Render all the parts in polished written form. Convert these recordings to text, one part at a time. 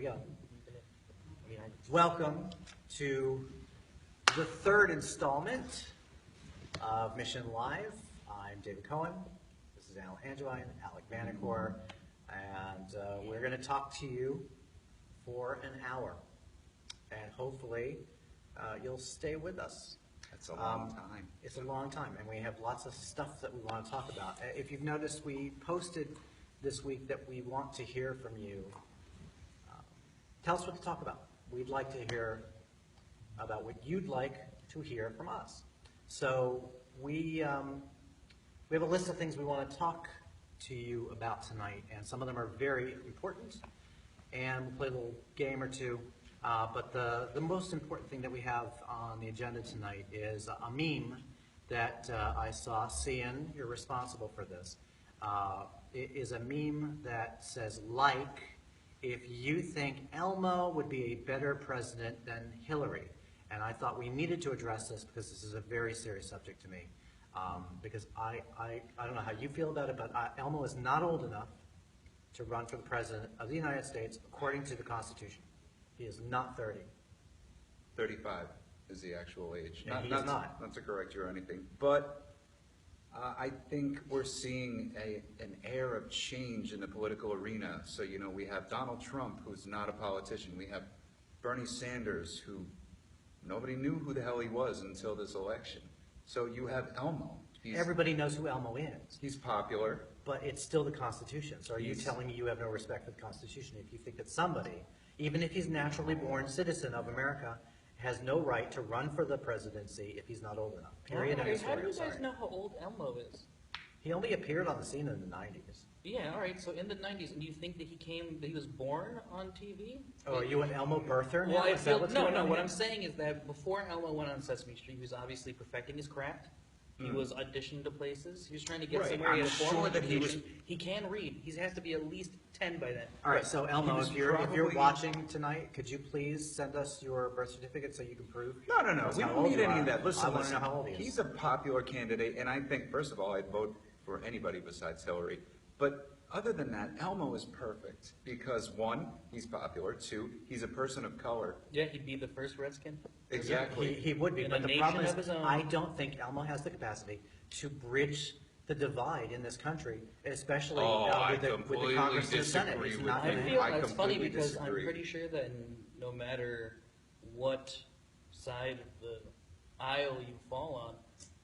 we go. Welcome to the third installment of Mission Live. I'm David Cohen. This is Alan Angevine, Alec Vanacore, and we're going to talk to you for an hour. And hopefully you'll stay with us. It's a long time. It's a long time, and we have lots of stuff that we want to talk about. If you've noticed, we posted this week that we want to hear from you. Tell us what to talk about. We'd like to hear about what you'd like to hear from us. So we have a list of things we want to talk to you about tonight, and some of them are very important, and we'll play a little game or two. But the most important thing that we have on the agenda tonight is a meme that I saw. Cian, you're responsible for this. It is a meme that says, like, if you think Elmo would be a better president than Hillary. And I thought we needed to address this because this is a very serious subject to me. Because I don't know how you feel about it, but Elmo is not old enough to run for the president of the United States according to the Constitution. He is not 30. 35 is the actual age. And he's not. Not to correct you or anything, but I think we're seeing an air of change in the political arena. So, you know, we have Donald Trump, who's not a politician. We have Bernie Sanders, who nobody knew who the hell he was until this election. So you have Elmo. Everybody knows who Elmo is. He's popular. But it's still the Constitution. So are you telling me you have no respect for the Constitution if you think that somebody, even if he's a naturally born citizen of America, has no right to run for the presidency if he's not old enough? Period. How do you guys know how old Elmo is? He only appeared on the scene in the 90s. Yeah, all right. So in the 90s, and you think that he was born on TV? Oh, are you an Elmo birther now? Well, I Is that feel, what's no. going on What here? I'm saying is that before Elmo went on Sesame Street, he was obviously perfecting his craft. He was auditioned to places. He was trying to get Right. somewhere. He I'm had a formal sure that he education. He can read. He has to be at least 10 by then. All right, so Elmo, was if you're probably- watching tonight, could you please send us your birth certificate so you can prove? No. That's We how don't old need you any are. of that. Listen, I want to know how old he is. He's a popular candidate, and I think, first of all, I'd vote for anybody besides Hillary. But other than that, Elmo is perfect because, one, he's popular. Two, he's a person of color. Yeah, he'd be the first Redskin. Exactly. He would be, In but a the nation problem is, of his own. I don't think Elmo has the capacity to bridge the divide in this country, especially with the completely Congress and the Senate. disagree It's with not you. I gonna feel happen. it's funny completely because disagree. I'm pretty sure that no matter what side of the aisle you fall on,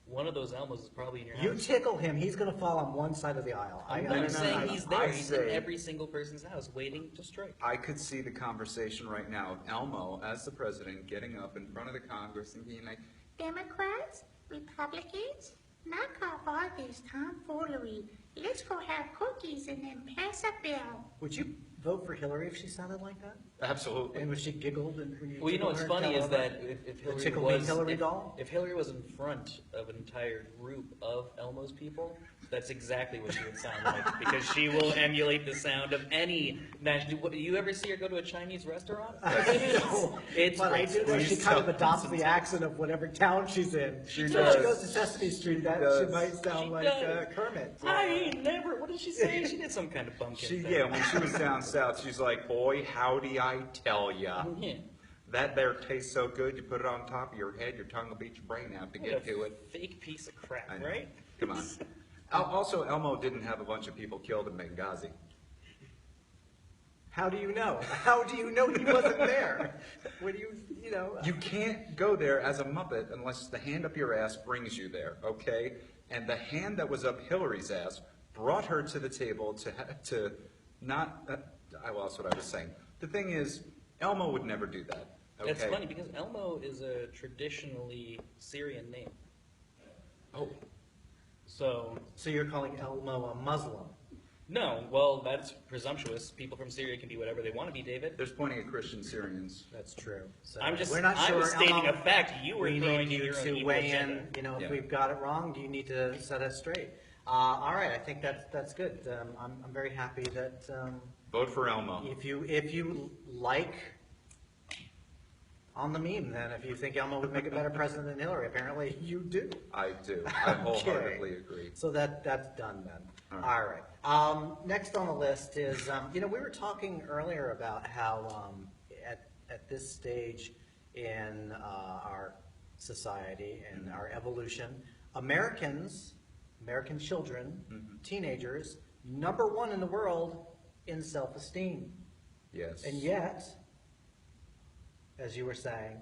one of those Elmos is probably in your You house. tickle him, he's going to fall on one side of the aisle. I'm saying he's there. I He's in say- every single person's house waiting to strike. I could see the conversation right now of Elmo as the president getting up in front of the Congress and being like, Democrats, Republicans, knock off all this tomfoolery. Let's go have cookies and then pass a bill. Would you vote for Hillary if she sounded like that? absolutely. And if she giggled and when you Well, you know tickled what's her, funny tell is her that about if the Hillary tickle me was Hillary doll? if Hillary was in front of an entire group of Elmo's people, that's exactly what she would sound like because she will emulate the sound of any national. Do you ever see her go to a Chinese restaurant? It's But I do know she Please kind of tell- adopts the accent of whatever town she's in. She So if she does. goes to Sesame Street, that she does. might sound She like does. Kermit. I ain't never. What did she say? She did some kind of pumpkin thing. Yeah, when she was down south, she's like, boy, howdy I tell ya. Yeah. That there tastes so good, you put it on top of your head, your tongue will beat your brain out to What get a to it. fake piece of crap, I know. right? Come on. Also, Elmo didn't have a bunch of people killed in Benghazi. How do you know? How do you know he wasn't there? When you know. You can't go there as a Muppet unless the hand up your ass brings you there, okay? And the hand that was up Hillary's ass brought her to the table to not, I lost what I was saying. The thing is, Elmo would never do that, okay? It's funny because Elmo is a traditionally Syrian name. Oh, So, So you're calling Elmo a Muslim? no, well, that's presumptuous. People from Syria can be whatever they want to be, David. there's plenty of Christian Syrians. That's true. So I'm just, we're not I sure. was stating Elmo, a fact. You were we throwing need in you your own to evil weigh agenda. in. You know, if Yeah. we've got it wrong, you need to set us straight. All right, I think that's good. I'm very happy that Vote for Elmo. if you like on the meme, then if you think Elmo would make a better president than Hillary, apparently you do. I do. I wholeheartedly agree. So that's done then. All right. Next on the list is, we were talking earlier about how at this stage in our society and our evolution, American children, teenagers, number one in the world in self-esteem. Yes. And yet, as you were saying,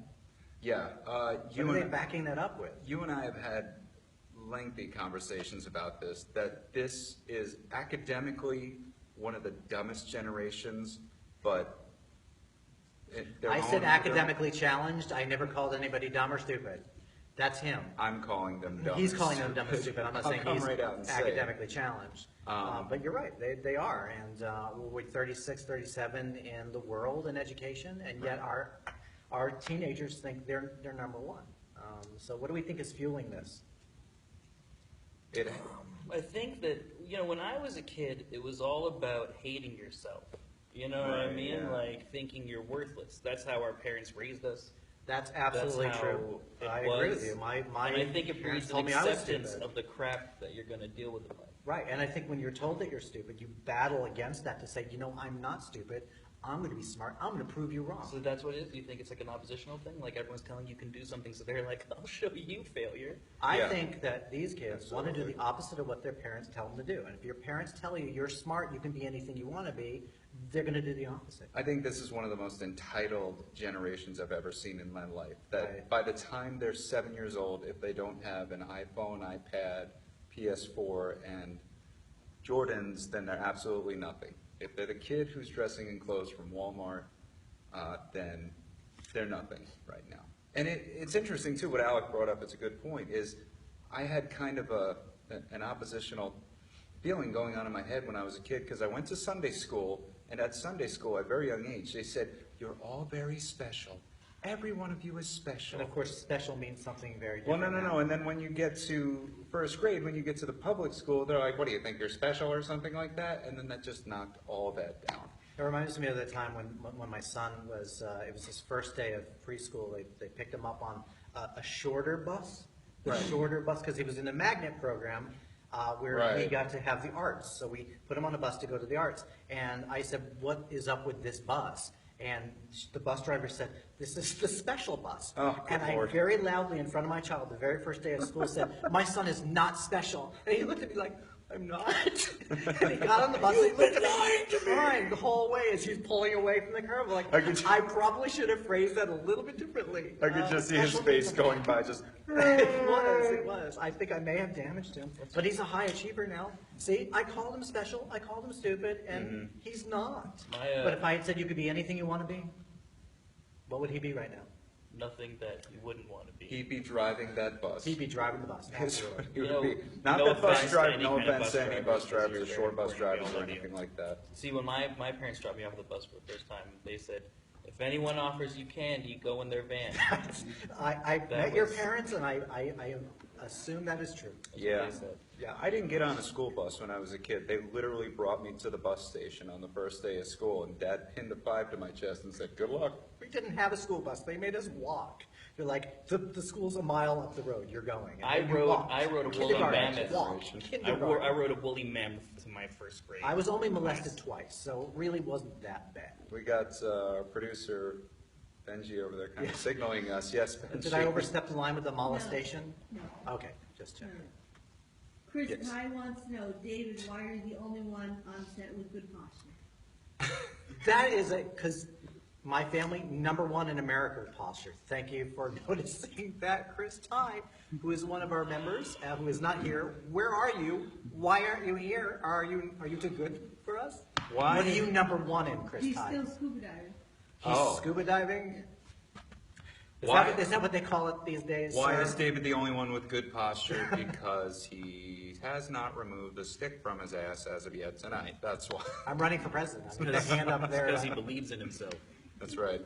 Yeah. what are they backing that up with? You and I have had lengthy conversations about this, that this is academically one of the dumbest generations, but I said academically challenged. I never called anybody dumb or stupid. That's him. I'm calling them dumb. He's calling them dumb and stupid. I'm not saying he's right out and say it. academically challenged. But you're right, they are. And we're 36, 37 in the world in education, and yet our teenagers think they're number one. So what do we think is fueling this? I think that, when I was a kid, it was all about hating yourself. You know what I Right, mean? yeah. Like thinking you're worthless. That's how our parents raised us. That's absolutely That's how true. it I was. agree with you. My And I think it parents breeds an told me I was acceptance stupid. of the crap that you're going to deal with in life. Right, and I think when you're told that you're stupid, you battle against that to say, I'm not stupid. I'm going to be smart. I'm going to prove you wrong. So that's what it is? You think it's like an oppositional thing? Like everyone's telling you can do something, so they're like, I'll show you failure. I Yeah. think that these kids want to do Absolutely. the opposite of what their parents tell them to do. And if your parents tell you you're smart, you can be anything you want to be, they're going to do the opposite. I think this is one of the most entitled generations I've ever seen in my life. That Right. by the time they're 7 years old, if they don't have an iPhone, iPad, PS4, and Jordans, then they're absolutely nothing. If they're the kid who's dressing in clothes from Walmart, then they're nothing right now. And it's interesting too, what Alec brought up, it's a good point, is I had kind of an oppositional feeling going on in my head when I was a kid, because I went to Sunday school, and at Sunday school at a very young age, they said, you're all very special. Every one of you is special. And of course, special means something very Well, different. no. And then when you get to first grade, when you get to the public school, they're like, what do you think, you're special or something like that? And then that just knocked all that down. It reminds me of the time when my son was, it was his first day of preschool. They picked him up on a shorter bus. The shorter bus, because he was in the magnet program where he Right. got to have the arts. So we put him on a bus to go to the arts. And I said, what is up with this bus? And the bus driver said, this is the special bus. Oh, good and I Lord. very loudly in front of my child, the very first day of school, said, my son is not special. And he looked at me like, I'm not. And he got on the bus and he looked at me crying the whole way as he's pulling away from the curb. Like, I probably should have phrased that a little bit differently. I could just see his special face means- going by, just, It was. I think I may have damaged him. But he's a high achiever now. See, I called him special, I called him stupid, and he's not. But if I had said you could be anything you want to be, what would he be right now? Nothing that you wouldn't want to be. he'd be driving that bus. He'd be driving the bus. That's what Absolutely. he You would know, be. Not no that bus offense to driver, any no kind of offense bus to any drivers, bus because drivers, you're or short very bus important, drivers, we or all love you. anything like that. See, when my parents dropped me off at the bus for the first time, they said, if anyone offers you candy, go in their van. I That met your was- parents, and I assume that is true. That's what Yeah. they said. Yeah, I didn't get on a school bus when I was a kid. They literally brought me to the bus station on the first day of school, and Dad pinned a 5 to my chest and said, good luck. We didn't have a school bus. They made us walk. They're like, the school's a mile up the road. You're going. And I then you rode walk. a woolly Kindergarten, mammoth. walk. I Kindergarten. rode a woolly mammoth to my first grade. I was only molested twice, so it really wasn't that bad. We got our producer Benji over there kind of signaling us. Yes, Benji. Did I overstep the line with the molestation? Okay, just checking. Chris Yes. Ty wants to know, David, why are you the only one on set with good posture? That is because my family, number one in America with posture. Thank you for noticing that, Chris Ty, who is one of our members, who is not here. Where are you? Why aren't you here? Are you too good for us? Why? What are you number one in, Chris He's Ty? still scuba diving. He's Oh. scuba diving? Why? Is that what they call it these days? Why sir? is David the only one with good posture? Because he has not removed the stick from his ass as of yet tonight. That's why. I'm running for president. I'm putting a hand up there. Because he believes in himself. That's right.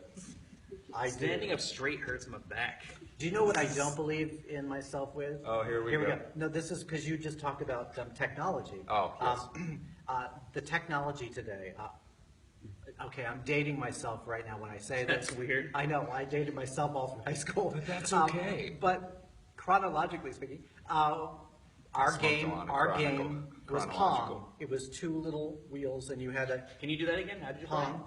I Standing do. up straight hurts my back. Do you know what I don't believe in myself with? Oh, here we go. No, this is because you just talked about technology. Oh, yes. The technology today. Okay, I'm dating myself right now when I say this. That's weird. I know, I dated myself all through high school. But that's okay. But chronologically speaking, Our Smoked game, on a our chronicle- game was chronological. Pong. It was two little wheels and you had a Can you do that again? How did you play? Pong.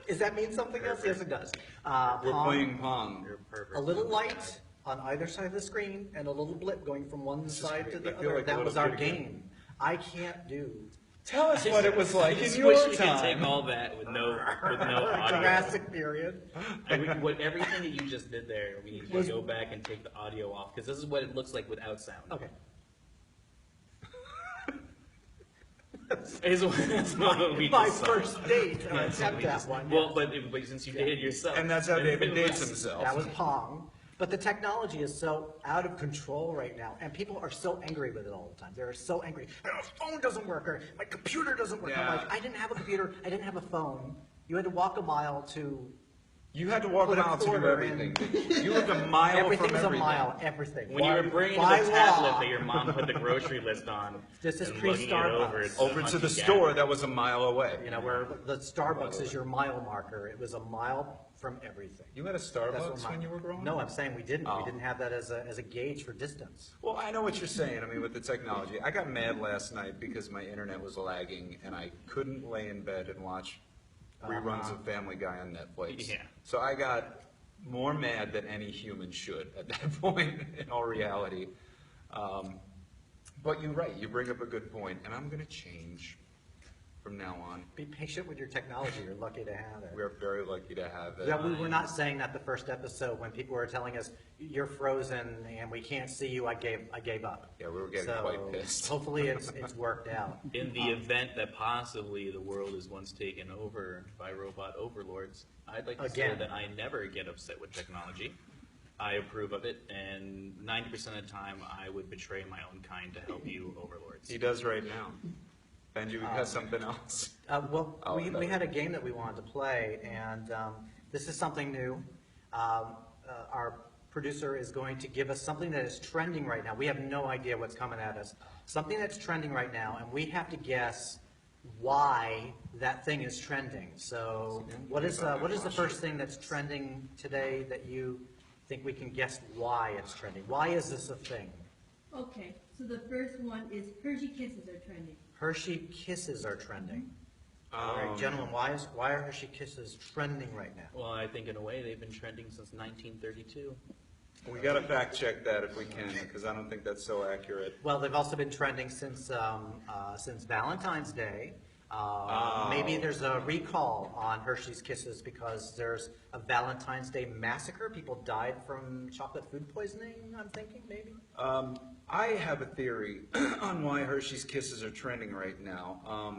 Does that mean something else? Yes, it does. We're Pong, playing Pong. You're perfect. a little light on either side of the screen and a little blip going from one side to the I feel other. like a That little was our kid again. game. I can't do Tell us what it was like I in just your wish we could time. take all that with no audio. Jurassic period. Everything that you just did there, we need to go back and take the audio off because this is what it looks like without sound. Okay. Is what we My just saw. first date, That's what attempt we at just- one. Well, yes. but since you dated yourself, And that's how David it dates was- himself. That was Pong. But the technology is so out of control right now, and people are so angry with it all the time. They're so angry. My phone doesn't work, or my computer doesn't work. I'm Yeah. like, I didn't have a computer. I didn't have a phone. You had to walk a mile to. You had to walk Put a around to do quarter everything. You lived a mile Everything's from a everything. mile. Everything. When you were bringing By the tablet law. that your mom put the grocery list on, This is and looking it over, pre-Starbucks. it's Over to the hunky-gatherer. store that was a mile away. You know, where the Starbucks is your mile marker. It was a mile from everything. You had a That's what Starbucks my- when you were growing No, up? I'm saying we didn't. Oh. We didn't have that as a gauge for distance. Well, I know what you're saying. I mean, with the technology. I got mad last night because my internet was lagging and I couldn't lay in bed and watch reruns of Family Guy on Netflix. Yeah. So I got more mad than any human should at that point, in all reality. But you're right. You bring up a good point, and I'm going to change from now on. Be patient with your technology. You're lucky to have it. We're very lucky to have it. Yeah, we were not saying that the first episode when people were telling us you're frozen and we can't see you. I gave up. Yeah, we were getting So, quite pissed. Hopefully, it's worked out. In the event that possibly the world is once taken over by robot overlords, I'd like to Again. say that I never get upset with technology. I approve of it, and 90% of the time I would betray my own kind to help you overlords. He does right now. Benji, we got something else. Well, Oh, we no. had a game that we wanted to play, and this is something new. Our producer is going to give us something that is trending right now. We have no idea what's coming at us. Something that's trending right now, and we have to guess why that thing is trending. So, what is the first thing that's trending today that you think we can guess why it's trending? Why is this a thing? Okay, so the first one is Hershey Kisses are trending. Hershey Kisses are trending. All right, gentlemen, why are Hershey Kisses trending right now? Well, I think in a way they've been trending since 1932. We got to fact check that if we can, because I don't think that's so accurate. Well, they've also been trending since Valentine's Day. Maybe there's a recall on Hershey's Kisses because there's a Valentine's Day massacre. People died from chocolate food poisoning, I'm thinking, maybe? I have a theory on why Hershey's Kisses are trending right now.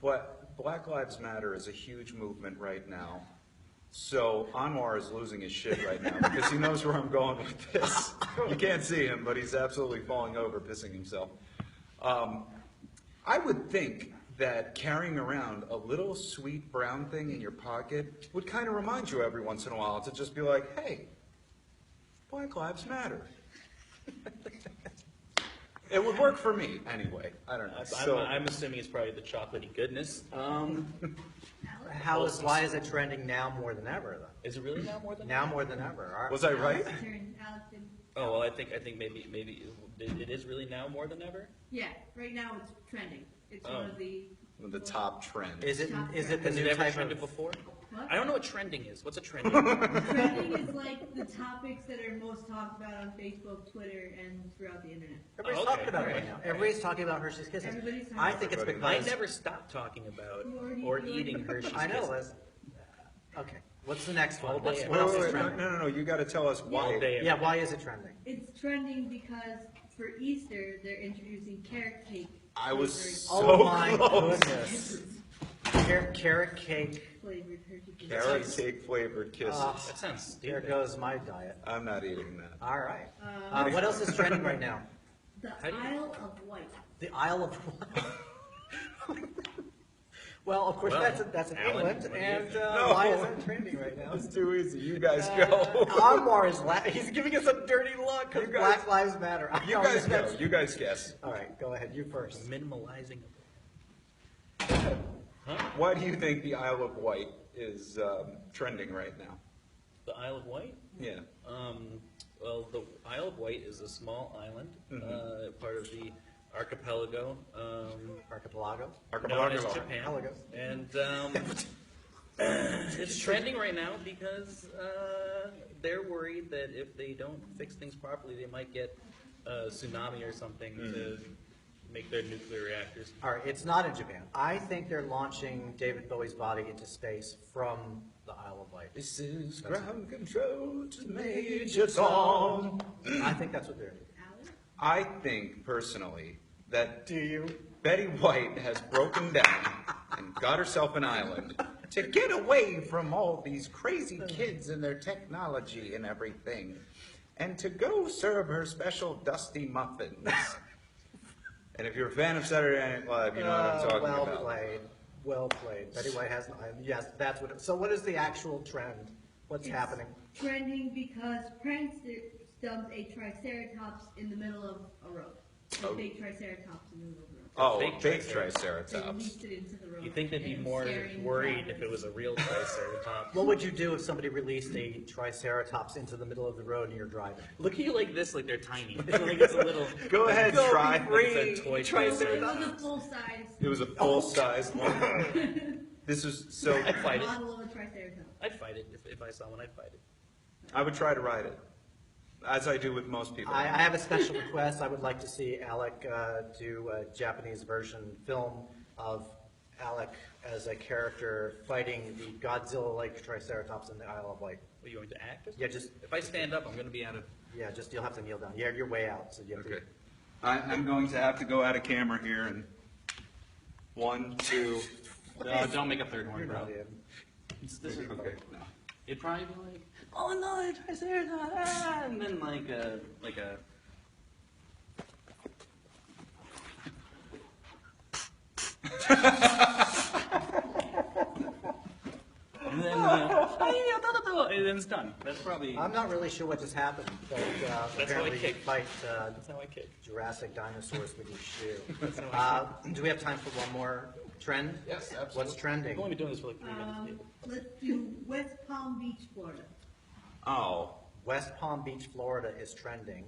But Black Lives Matter is a huge movement right now. So Anwar is losing his shit right now because he knows where I'm going with this. You can't see him, but he's absolutely falling over, pissing himself. I would think that carrying around a little sweet brown thing in your pocket would kind of remind you every once in a while to just be like, hey, Black Lives Matter. It would work for me anyway. I don't know. I'm assuming it's probably the chocolatey goodness. Why is it trending now more than ever, though? Is it really now more than Now more than ever. Was I right? Alex turned- Alex did- Oh well, I think maybe it is really now more than ever. Yeah, right now it's trending. It's Oh. one of the. The top trend. Is it the Has new it ever type trended of... before? What? I don't know what trending is. What's a trending? Trending is like the topics that are most talked about on Facebook, Twitter, and throughout the internet. Everybody's Okay, talking about it right right. now. Everybody's talking about Hershey's Kisses. Everybody's talking I about think it's Everybody. I because... never stopped talking about You already- or you already- eating Hershey's I know, Kisses. Liz. Okay, what's the next one? All day. What else is No, trending? no, you got to tell us why. All day. Yeah, why is it trending? It's trending because for Easter they're introducing carrot cake. I was flavored- so Oh my close. goodness. Carrot cake. flavored Hershey Kisses. Carrot cake flavored kisses. That sounds There stupid. goes my diet. I'm not eating that. All right. What else is trending right now? The How do you- Isle of Wight. The Isle of Wight. Well, of course, Well, that's in Alan, England, what do you and think? why is that trending right now? It's too easy. You guys go. Anwar is he's giving us a dirty look because You guys- Black Lives Matter. You guys go. You guys guess. All right, go ahead. You first. Minimalizing. Why do you think the Isle of Wight is trending right now? The Isle of Wight. Yeah. Well, the Isle of Wight is a small island, part of the archipelago, Archipelago? known as Archipelago. Japan. Archipelago. And it's trending right now because they're worried that if they don't fix things properly, they might get a tsunami or something to make their nuclear reactors. All right, it's not in Japan. I think they're launching David Bowie's body into space from the Isle of Wight. This is ground control to Major Tom. I think that's what they're doing. Alan? I think personally that Do you? Betty White has broken down and got herself an island to get away from all these crazy kids and their technology and everything, and to go serve her special dusty muffins. And if you're a fan of Saturday Night Live, you know what I'm talking well about. played. Well played. Betty White has an island. Yes, that's what. So what is the actual trend? What's It's happening? Trending because Prankster dumped a triceratops in the middle of a road. A Oh. fake triceratops in the middle of the road. Oh, Fake big They triceratops. released it into the road. You think they'd be and more scaring worried if travelers. it was a real triceratops? What would you do if somebody released a triceratops into the middle of the road and you're driving? Look at you like this, like they're tiny. Like it's a little. Go ahead, Go try. be free. It's a toy It triceratops. was a full size It was a full-size one. This is so. I'd fight it. model of a triceratops. I'd fight it if I saw one. I'd fight it. I would try to ride it, as I do with most people. I have a special request. I would like to see Alec do a Japanese version film of Alec as a character fighting the Godzilla-like Triceratops in the Isle of Wight. Are you going to act? Yeah, just If I stand up, I'm going to be out of. just you'll have to kneel down. Yeah, you're way out, so you have Okay. to. I'm going to have to go out of camera here and 1, 2. No, don't make a third You're one, bro. not in. This is Okay. No. It'd probably be like, oh no, the triceratops, ah, and then like a. And then, and then it's done. That's probably. I'm not really sure what just happened, but That's how I apparently you kick. fight That's how I kick. Jurassic dinosaurs with your shoe. That's how I Do we have time for one more trend? Yes, absolutely. What's trending? We've only been doing this for like 3 minutes. Let's do West Palm Beach, Florida. Oh, West Palm Beach, Florida is trending.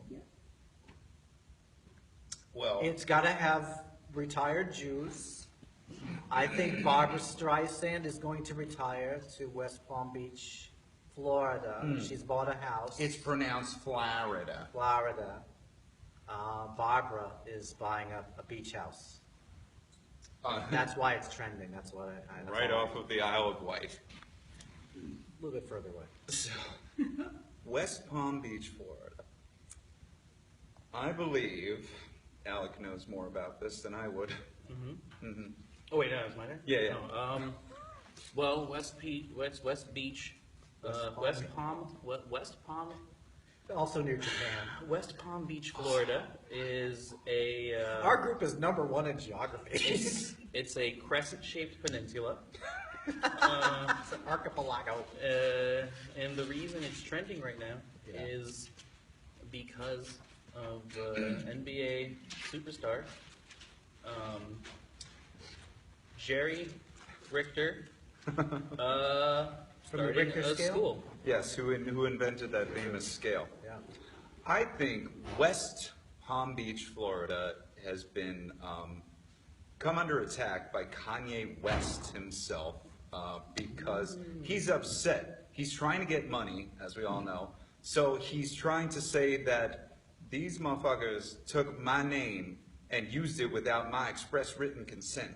well. It's got to have retired Jews. I think Barbara Streisand is going to retire to West Palm Beach, Florida. She's bought a house. It's pronounced Florida. Florida. Barbara is buying a beach house. That's why it's trending. That's what I Right off of the Isle of Wight. a little bit further away. So, West Palm Beach, Florida. I believe Alec knows more about this than I would. Oh wait, no, it's my turn. Yeah, yeah. Oh, well, West Beach, West Palm, Also near Japan. West Palm Beach, Florida is a. Our group is #1 in geography. It's a crescent-shaped peninsula. It's an archipelago. And the reason it's trending right now is because of NBA superstar Jerry Richter starting Richter a scale? school. Yes, who invented that famous scale? Yeah. I think West Palm Beach, Florida, has been come under attack by Kanye West himself because he's upset. He's trying to get money, as we all know. So he's trying to say that these motherfuckers took my name and used it without my express written consent.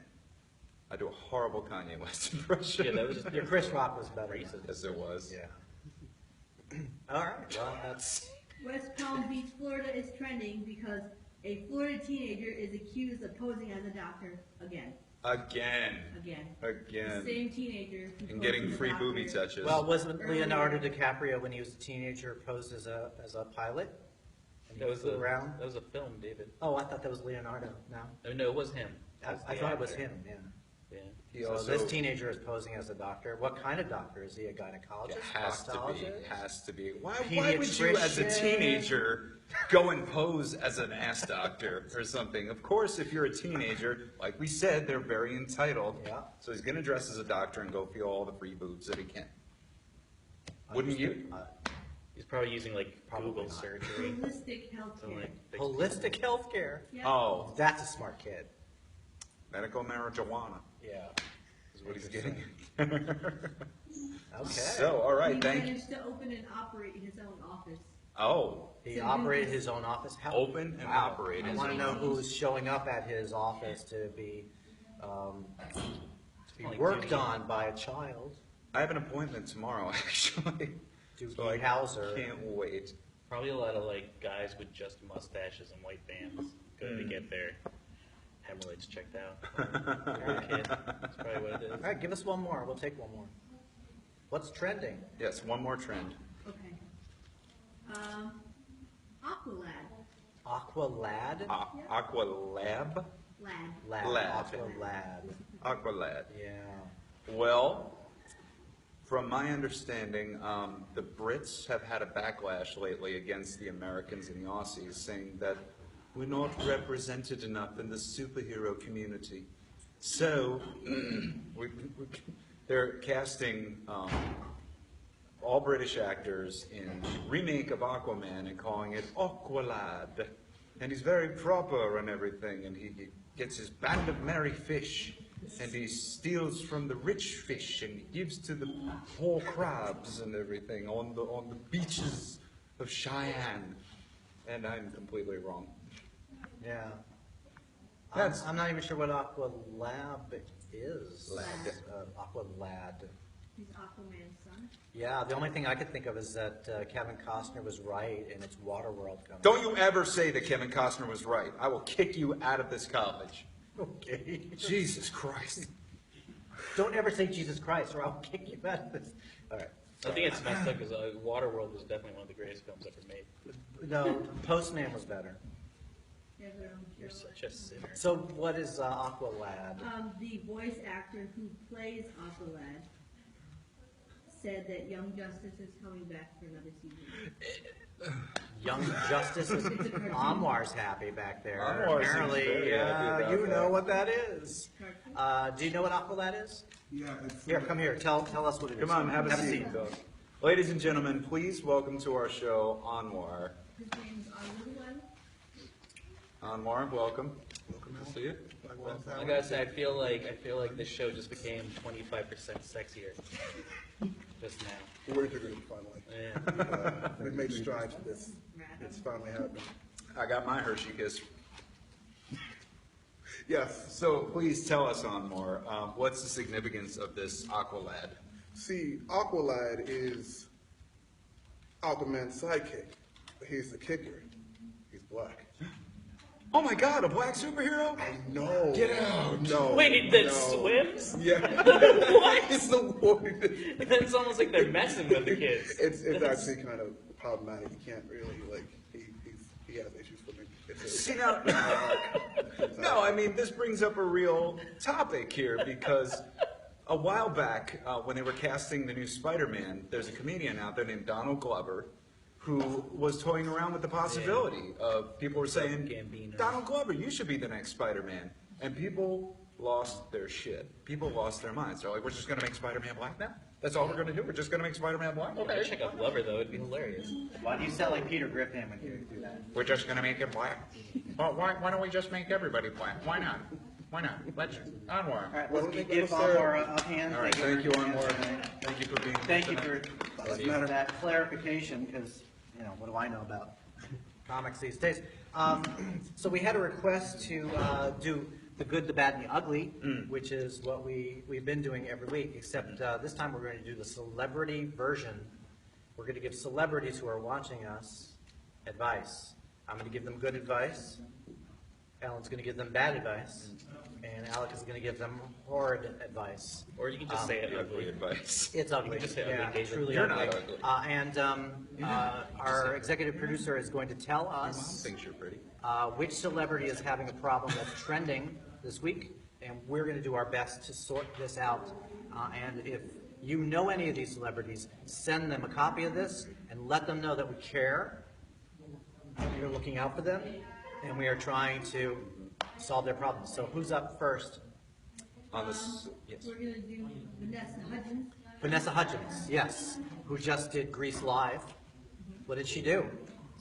I do a horrible Kanye West impression. Yeah, that was just Your Chris Rock was better. Yes, there was. Yeah. All right. Well, that's. West Palm Beach, Florida is trending because a Florida teenager is accused of posing as a doctor again. Again. The Again. same teenager. who And posed getting as a free doctor. booby touches. Well, wasn't Leonardo DiCaprio when he was a teenager posed as a pilot? And he That was flew a around. that was a film, David. Oh, I thought that was Leonardo. No, Oh, no, it was him. I thought it was him. Yeah. Yeah. he So also this teenager is posing as a doctor. What kind of doctor is he? A gynecologist? It has to be. Proctologist? Has to be. Why would you, as a Pediatrician? teenager, go and pose as an ass doctor or something? Of course, if you're a teenager, like we said, they're very entitled. Yeah. So he's going to dress as a doctor and go feel all the free boobs that he can. Wouldn't you? He's probably using like Probably Google not. surgery. Holistic to healthcare. like fix Holistic healthcare. Yeah. Oh, That's a smart kid. medical marijuana Yeah. is what he's getting. Okay. So, all right, He thank you. managed to open and operate his own office. Oh, He operated his own office. How, open and operate I his want to own know who's showing up at his office to be Like worked Judy. on by a child. I have an appointment tomorrow, actually. Judy So I Hauser. can't wait. Probably a lot of like guys with just mustaches and white bands go to get their hemorrhoids checked out. Poor kid. That's probably what it All is. right, give us one more. We'll take one more. What's trending? Yes, one more trend. Okay. Aqualad. Aqualad? Aqua Lab? Lad. Lad. Lad. Aqualad. Aqua Lad. Yeah. Well, from my understanding, the Brits have had a backlash lately against the Americans and the Aussies, saying that we're not represented enough in the superhero community. So, they're casting all British actors in remake of Aquaman and calling it Aqualad. And he's very proper and everything, and he gets his band of merry fish, and he steals from the rich fish, and he gives to the poor crabs and everything on the beaches of Cheyenne. And I'm completely wrong. Yeah. That's- I'm not even sure what Aqualab is. Lad. Aqualad. He's Aquaman's son. Yeah, the only thing I could think of is that Kevin Costner was right and it's Waterworld coming. Don't you ever say that Kevin Costner was right. I will kick you out of this college. Okay. Jesus Christ. Don't ever say Jesus Christ or I'll kick you out of this. All right. I think it's messed up because Waterworld was definitely one of the greatest films ever made. No, Postman was better. They have their own You're show. such a sinner. So what is Aqualad? The voice actor who plays Aqualad said that Young Justice is coming back for another season. Young Justice is It's a cartoon. Anwar's happy back there. Anwar seems Apparently, very happy about you know that. what that is. Do you know what Aqualad is? Yeah, it's. Here, come here. Tell us what it is. Come on, have a seat, Doug. Ladies and gentlemen, please welcome to our show Anwar. His name's Aqualad. Anwar, welcome. Welcome to see you. I gotta say, I feel like this show just became 25% sexier just now. We're integrated finally. Yeah. We've made strides with this. It's finally happened. I got my Hershey kiss. Yes. So please tell us, Anwar, what's the significance of this Aqualad? See, Aqualad is Aquaman's sidekick. But he's the kicker. He's black. Oh my God, a black superhero? No. Get out. No. Wait, that no. swims? Yeah. What? It's the Lord. It's almost like they're messing with the kids. It's actually kind of problematic. You can't really, like, he has issues with me. See now, no, I mean, this brings up a real topic here because a while back, when they were casting the new Spider-Man, there's a comedian out there named Donald Glover who was toying around with the possibility of people were saying, Gambino. Donald Glover, you should be the next Spider-Man. And people lost their shit. People lost their minds. They're like, we're just going to make Spider-Man black now? That's all we're going to do? We're just going to make Spider-Man black? Okay. Check out Glover though; it'd be hilarious. Why do you sound like Peter Griffin when you do that? We're just gonna make him black? Well, why don't we just make everybody black? Why not? Why not? Let's, Anwar. All right, Well, let's let me give go Anwar a hand. All right, thank you, Anwar. Thank you for being here Thank you for tonight. that clarification, because, you know, what do I know about comics these days? So we had a request to do the good, the bad, and the ugly, which is what we've been doing every week, except this time we're going to do the celebrity version. We're going to give celebrities who are watching us advice. I'm going to give them good advice. Alan's going to give them bad advice. And Alec is going to give them horrid advice. Or you can just say it Ugly ugly. advice. It's ugly. You can just say ugly, Yeah, David. truly You're ugly. not ugly. Our executive producer is going to tell Mom us thinks you're pretty. which celebrity is having a problem that's trending this week, and we're going to do our best to sort this out. And if you know any of these celebrities, send them a copy of this and let them know that we care. We're looking out for them, and we are trying to solve their problems. So who's up first? On this, yes. We're gonna do Vanessa Hudgens. Vanessa Hudgens, yes, who just did Grease Live. What did she do?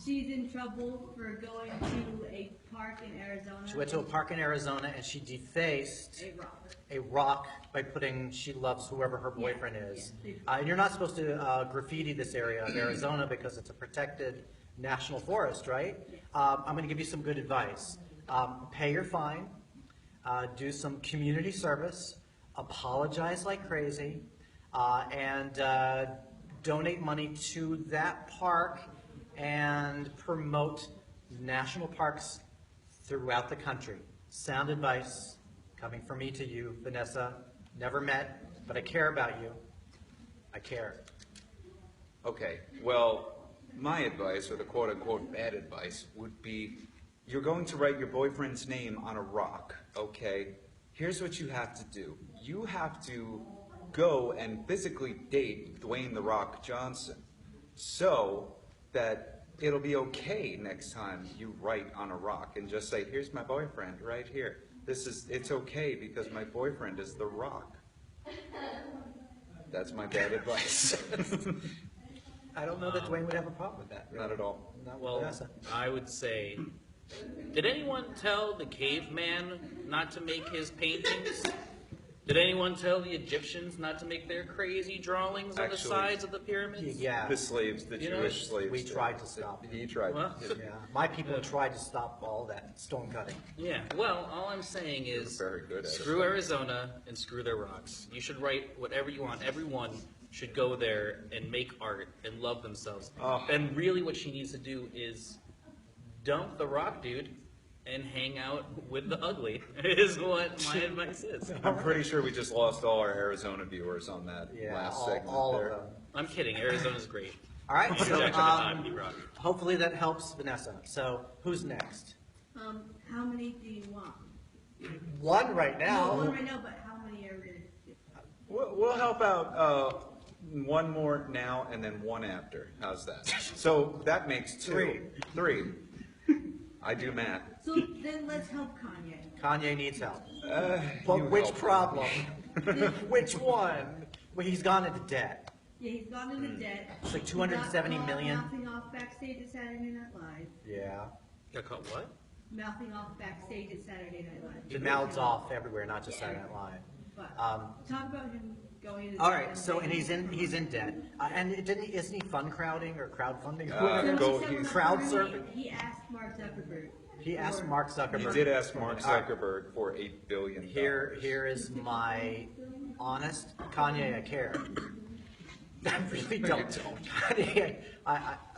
She's in trouble for going to a park in Arizona. She went to a park in Arizona and she defaced A rock. a rock by putting "she loves whoever her boyfriend is." yeah. And you're not supposed to graffiti this area of Arizona because it's a protected national forest, right? I'm going to give you some good advice. Pay your fine, do some community service, apologize like crazy, and donate money to that park and promote national parks throughout the country. Sound advice coming from me to you, Vanessa. Never met, but I care about you. I care. Okay, well, my advice, or the quote-unquote bad advice, would be you're going to write your boyfriend's name on a rock, okay? Here's what you have to do. You have to go and physically date Dwayne "The Rock" Johnson so that it'll be okay next time you write on a rock and just say, here's my boyfriend right here. It's okay because my boyfriend is The Rock. That's my bad advice. I don't know that Dwayne would have a problem with that. Not at all. Not with Well, Vanessa. I would say, did anyone tell the caveman not to make his paintings? Did anyone tell the Egyptians not to make their crazy drawings on the Actually, sides of the pyramids? Yeah, The slaves, the You know, Jewish slaves. we did. tried to stop. He tried. Well, yeah. My people tried to stop all that stone cutting. Yeah, well, all I'm saying is, Very good at it. screw Arizona and screw their rocks. You should write whatever you want. Everyone should go there and make art and love themselves. Oh. And really what she needs to do is dump the rock dude and hang out with the ugly, is what my advice is. I'm pretty sure we just lost all our Arizona viewers on that Yeah, last segment all there. of them. I'm kidding, Arizona's great. All right, so Jackson and I, rock. hopefully that helps Vanessa. So who's next? How many do you want? One right No, now. one right now, but how many are we gonna do? We'll help out one more now and then one after. How's that? So that makes two. Three. I do math. So then let's help Kanye. Kanye needs help. You But which help. problem? Which one? Well, he's gone into debt. Yeah, he's gone into debt. It's like He 270 got caught million. Mouthing off backstage at Saturday Night Live. Yeah. Got caught what? Mouthing off backstage at Saturday Night Live. He mouths off everywhere, not just Saturday Night Live. But Um, talk about him going into All debt right, so and he's in debt, and isn't he fun crowding or crowdfunding? Crowd surfing. He asked Mark Zuckerberg. He asked Mark Zuckerberg. You did ask Mark All right, Zuckerberg for $8 billion. Here is my honest Kanye. I care. I really don't. Kanye,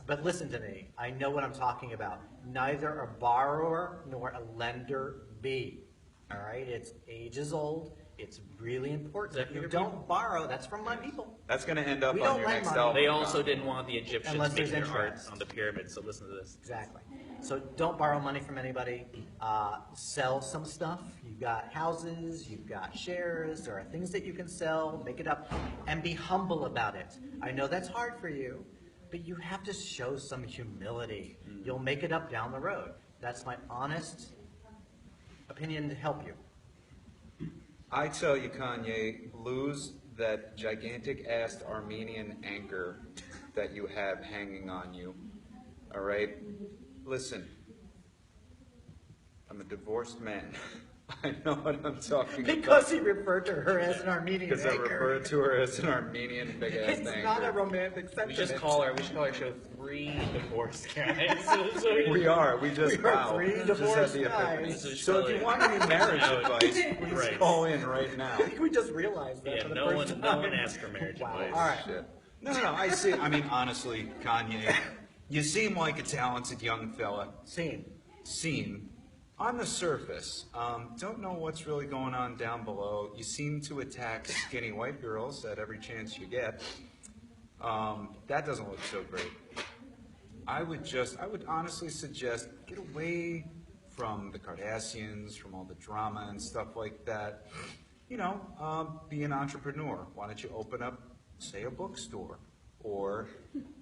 but listen to me. I know what I'm talking about. Neither a borrower nor a lender be. All right, it's ages old. It's really important that you don't borrow. That's from my people. That's going to end up We on don't your lend next money. album. They also didn't want the Egyptians Unless making there's their art interest. on the pyramids, so listen to this. Exactly. So don't borrow money from anybody. Sell some stuff. You've got houses, you've got shares, there are things that you can sell, make it up, and be humble about it. I know that's hard for you, but you have to show some humility. You'll make it up down the road. That's my honest opinion to help you. I tell you, Kanye, lose that gigantic-assed Armenian anchor that you have hanging on you. All right? Listen, I'm a divorced man. I know what I'm talking Because about. he referred to her as an Armenian Because I anchor. referred to her as an Armenian big-ass It's anchor. not a romantic sentiment. We should call our show 3 Divorced Guys. So We are. We just We are wow. three Just divorced had the guys. epiphany. So if you want any marriage Out. advice, please Right. call in right now. We just realized that Yeah, for the no first one time. asked for marriage Wow. advice. All right. Shit. No. I see. I mean, honestly, Kanye, you seem like a talented young fella. Seen on the surface. Don't know what's really going on down below. You seem to attack skinny white girls at every chance you get. That doesn't look so great. I would honestly suggest get away from the Kardashians, from all the drama and stuff like that. You know, be an entrepreneur. Why don't you open up, say, a bookstore? Or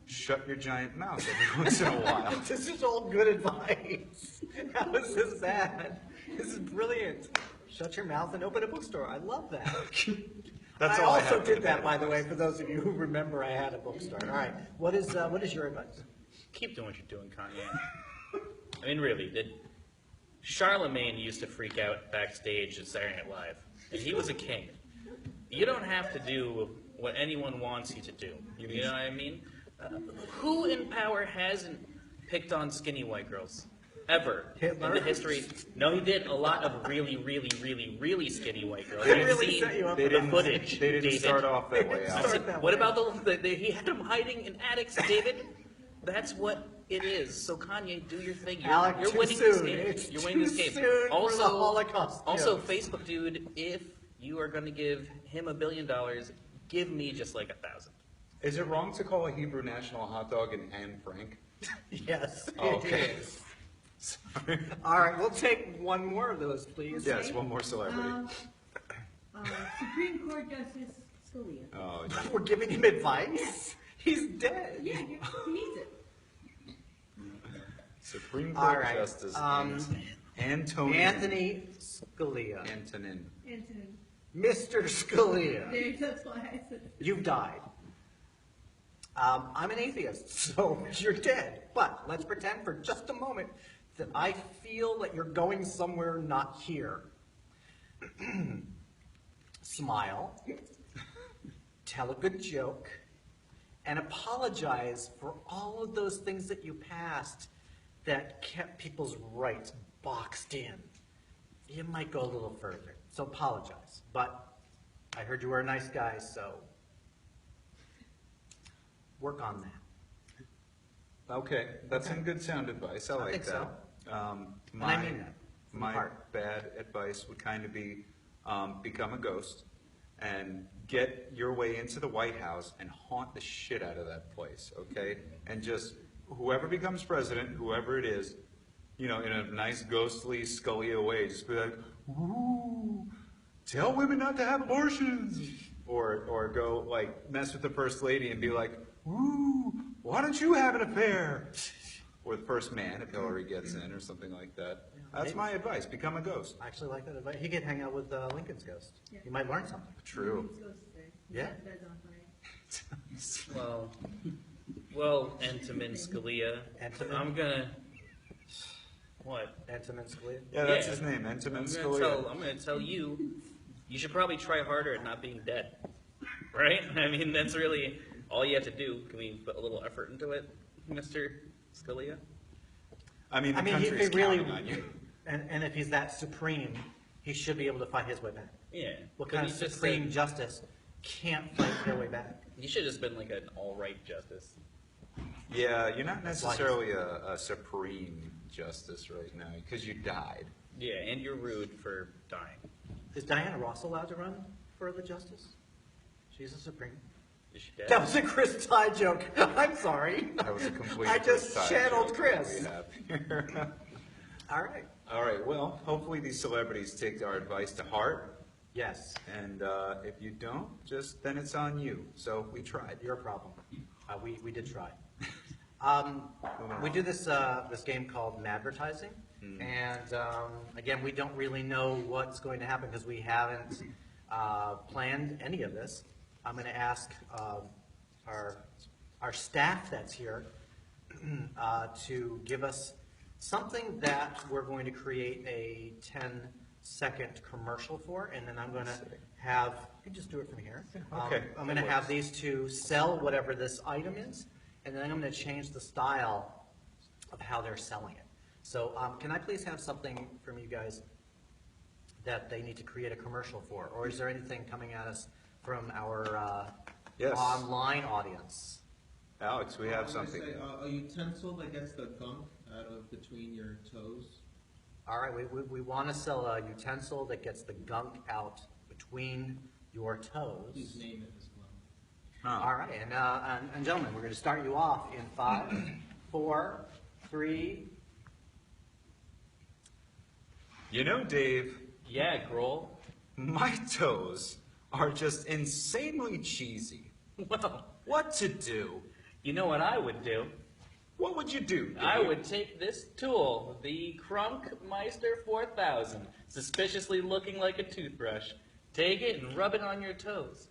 shut your giant mouth every once in a while. This is all good advice. How is this bad? This is brilliant. Shut your mouth and open a bookstore. I love that. That's I all I also have for did that, today. by the way, for those of you who remember I had a bookstore. All right. What is your advice? keep doing what you're doing, Kanye. I mean, really, Charlemagne used to freak out backstage at Saturday Night Live, and he was a king. You don't have to do what anyone wants you to do. You know what I mean? Who in power hasn't picked on skinny white girls? Ever. Hitler? In the history. No, he did a lot of really, really, really, really skinny white girls. They You've really seen set you up the for that. footage, They didn't David. start off that way, didn't Alex. start that What way. about he had them hiding in attics, David? That's what it is. So Kanye, do your thing. Alec, You're too winning soon. this game. It's You're winning too this game. soon for the Also, Holocaust also, jokes. Facebook dude, if you are going to give him $1 billion, give me just like 1,000. Is it wrong to call a Hebrew national a hot dog an Anne Frank? Yes, Oh, it okay. is. Sorry. All right, we'll take one more of those, please. Yes, one more celebrity. Supreme Court Justice Scalia. Oh, We're giving him advice? He's dead. Yeah, he needs it. Supreme All Court right, Justice Anthony Scalia. Antonin. Antonin. Mr. Scalia. That's why I said it. You've died. I'm an atheist, so you're dead. But let's pretend for just a moment that I feel that you're going somewhere not here. Smile, tell a good joke, and apologize for all of those things that you passed that kept people's rights boxed in. You might go a little further, so apologize. But I heard you were a nice guy, so work on that. Okay, that's some good sound advice. I like think that. so. Um, And I mean that from the my heart. bad advice would kind of be become a ghost and get your way into the White House and haunt the shit out of that place, okay? And just whoever becomes president, whoever it is, you know, in a nice ghostly Scalia way, just be like, ooh, tell women not to have abortions. Or go like mess with the first lady and be like, ooh, why don't you have an affair? Or the first man if Hillary gets in or something like that. That's my advice. Become a ghost. I actually like that advice. He could hang out with Lincoln's ghost. Yeah. You might learn something. True. He's supposed to say. Yeah. His bed's on fire. Well, Antonin Scalia. Antonin? I'm gonna. What? Antonin Scalia. Yeah, that's Yeah. his name, Antonin I'm Scalia. gonna tell you, you should probably try harder at not being dead. Right? I mean, that's really all you have to do. Can we put a little effort into it, Mr. Scalia? I mean, the he country's really, counting on you. and if he's that supreme, he should be able to fight his way back. Yeah. What But kind of he's just supreme said- justice can't fight their way back? You should have just been like an all-right justice. Yeah, you're not That's why necessarily a supreme justice right now because you died. Yeah, and you're rude for dying. Is Diana Ross allowed to run for the justice? She's a supreme. Is she dead? That was a Chris Ty joke. I'm sorry. That was a complete. I just Chris Tye channeled joke Chris. that we have here. All right. All right. Well, hopefully these celebrities take our advice to heart, Yes, and if you don't, just then it's on you. So we tried. your problem. We did try. We do this this game called Madvertising, and again, we don't really know what's going to happen because we haven't planned any of this. I'm going to ask our staff that's here to give us something that we're going to create a 10-second commercial for, and then I'm going to have, you can just do it from here. Okay, I'm going to have these two sell whatever this item is, and then I'm going to change the style of how they're selling it. So can I please have something from you guys that they need to create a commercial for? Or is there anything coming at us from our Yes. online audience? Alex, we have I was gonna something. say, a utensil that gets the gunk out of between your toes. All right, we want to sell a utensil that gets the gunk out between your toes. Please name it as well. Huh. All right, and gentlemen, we're going to start you off in 5, 4, 3. You know, Dave, Yeah, Grohl. my toes are just insanely cheesy. Well, What to do? you know what I would do? What would you do, Dave? I would take this tool, the Krunkmeister 4000, suspiciously looking like a toothbrush, take it and rub it on your toes.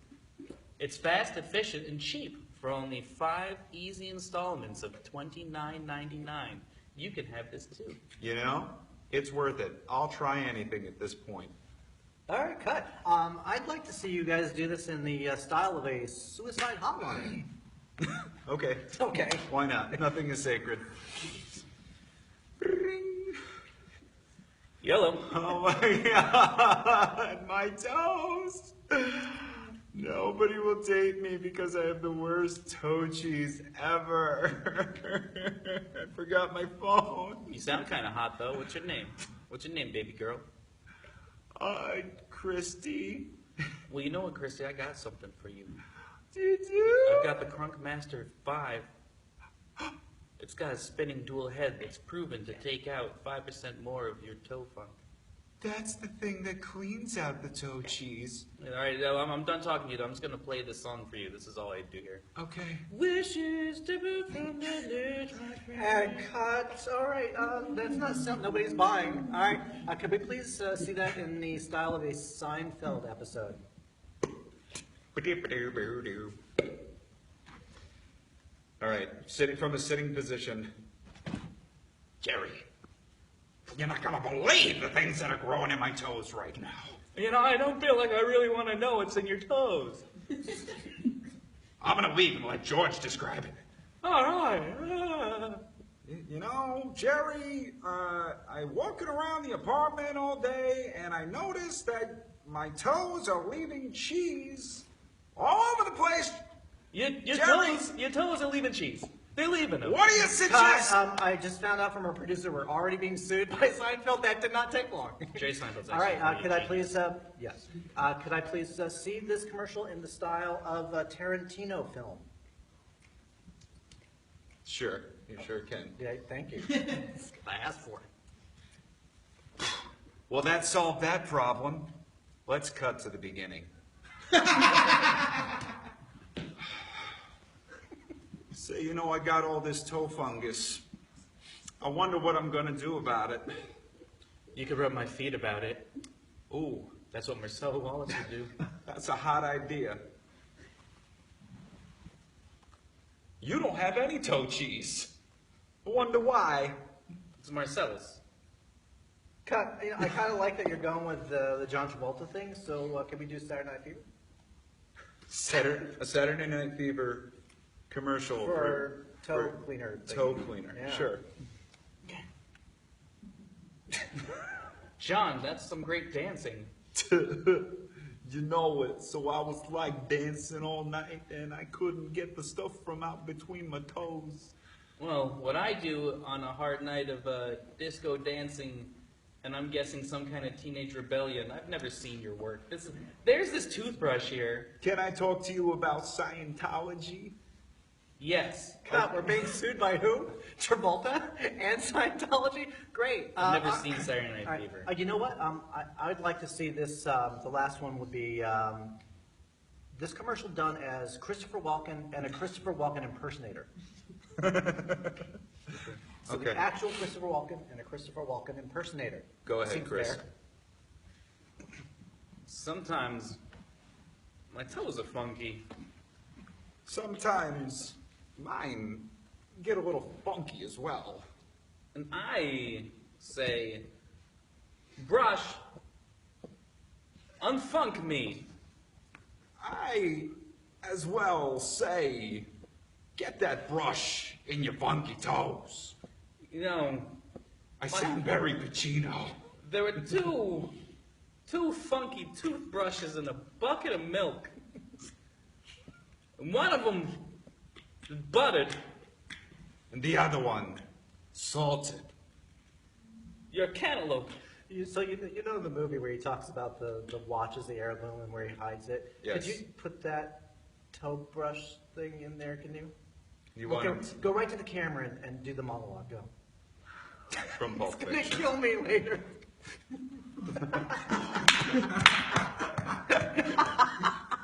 It's fast, efficient, and cheap for For only 5 easy installments of $29.99, you can have this too. You know, it's worth it. I'll try anything at this point. All right, cut. I'd like to see you guys do this in the style of a suicide hotline. Okay. Okay. Why not? Nothing is sacred. Ring. Yellow. Oh my God, my toes. Nobody will date me because I have the worst toe cheese ever. I forgot my phone. You sound kind of hot though. What's your name? What's your name, baby girl? Christy. Well, you know what, Christy? I got something for you. Did you? I've got the Crunk Master 5. It's got a spinning dual head that's proven to take out 5% more of your toe funk. That's the thing that cleans out the toe cheese. All right, I'm done talking to you. I'm just gonna play this song for you. This is all I do here. Okay. Wishes to be from the ledge, my friend. And cut. All right, that's not something nobody's buying. All right, could we please see that in the style of a Seinfeld episode? All right, sitting from a sitting position. Jerry, you're not gonna believe the things that are growing in my toes right now. You know, I don't feel like I really want to know what's in your toes. I'm gonna leave and let George describe it. All right. You know, Jerry, I walking around the apartment all day and I noticed that my toes are leaving cheese all over the place. Your Jerry! toes are leaving cheese. They're leaving them. What do you suggest? Cut. I just found out from our producer we're already being sued by Seinfeld. That did not take long. Jay Seinfeld's All right, actually could I a please, yes. Could I please see this commercial in the style of a Tarantino film? Sure, you sure can. Yeah, thank you. I asked for it. Well, that solved that problem. Let's cut to the beginning. Say, you know, I got all this toe fungus. I wonder what I'm gonna do about it. You could rub my feet about it. Ooh, That's what Marcelo Wallace would do. that's a hot idea. You don't have any toe cheese. I wonder why. It's Marcellus. Cut. You know, I kind of like that you're going with the John Travolta thing, so can we do Saturday Night Fever? A Saturday Night Fever commercial For toe cleaner thing. toe cleaner. Yeah. Sure. John, that's some great dancing. You know it. So I was like dancing all night and I couldn't get the stuff from out between my toes. Well, what I do on a hard night of disco dancing, and I'm guessing some kind of teenage rebellion, I've never seen your work. There's this toothbrush here. Can I talk to you about Scientology? Yes. Cut. We're being sued by who? Travolta and Scientology? Great. I've never seen Saturday Night All right. Fever. You know what? I would like to see this. The last one would be this commercial done as Christopher Walken and a Christopher Walken impersonator. So Okay. the actual Christopher Walken and a Christopher Walken impersonator. Go ahead, Seems Chris. fair. Sometimes my toes are funky. Sometimes mine get a little funky as well. And I say, brush, unfunk me. I as well say, get that brush in your funky toes. You know, I sound very Pacino. there were two funky toothbrushes in a bucket of milk. And one of them is buttered. And the other one, salted. You're a cantaloupe. So you know the movie where he talks about the watch as the heirloom and where he hides it? Yes. Could you put that toe brush thing in there, can you? You want Okay, it go right to the camera and do the monologue, go. from Pulp It's gonna Fiction. kill me later.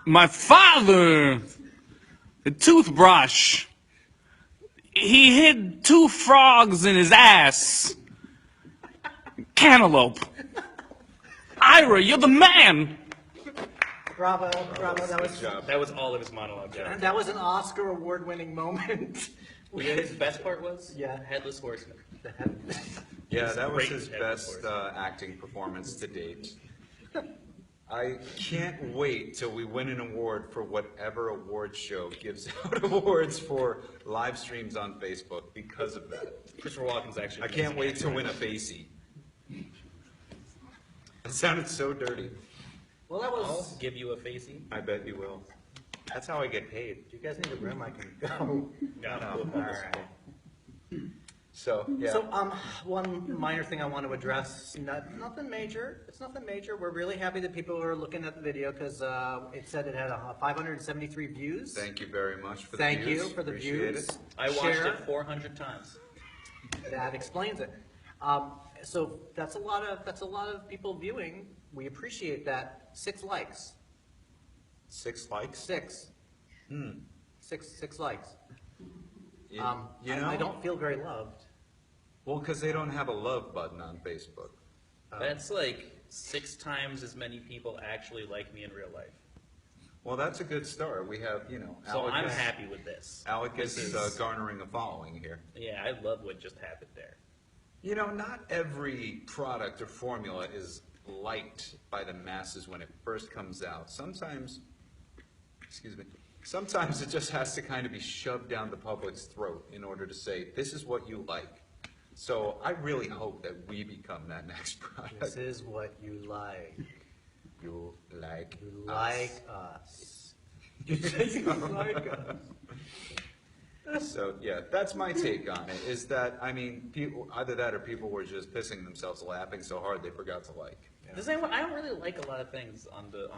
My father, the toothbrush, he hid 2 frogs in his ass. Cantaloupe. Ira, you're the man. Bravo, bravo. That Good was job. That was all of his monologue. Yeah. that was an Oscar award-winning moment. You know what his best part was? Yeah. Headless Horseman. Yeah, It's that was great his head best before. acting performance to date. I can't wait till we win an award for whatever award show gives out awards for live streams on Facebook because of that. Christopher Walken's actually. I can't wait to win a Facey. It sounded so dirty. Well, that I'll was. give you a facey. I bet you will. That's how I get paid. Do you guys need a room? I can go. No. All right. So, yeah. So, one minor thing I want to address, nothing major. It's nothing major. We're really happy that people are looking at the video because it said it had 573 views. Thank you very much for the Thank views. you for the Appreciate views. it. I watched Share. it 400 times. That explains it. So that's a lot of people viewing. We appreciate that. 6 likes. 6 likes? 6. Hmm. 6 likes. You, I don't feel very loved. Well, because they don't have a love button on Facebook. That's like 6 times as many people actually like me in real life. Well, that's a good start. We have, So Alec I'm is- happy with this. Alec This is garnering a following here. Yeah, I love what just happened there. Not every product or formula is liked by the masses when it first comes out. Sometimes it just has to kind of be shoved down the public's throat in order to say, this is what you like. So I really hope that we become that next product. This is what you like. You like You us. like us. You like us. So, yeah, that's my take on it, is that, people, either that or people were just pissing themselves laughing so hard they forgot to like. Does anyone? I don't really like a lot of things on the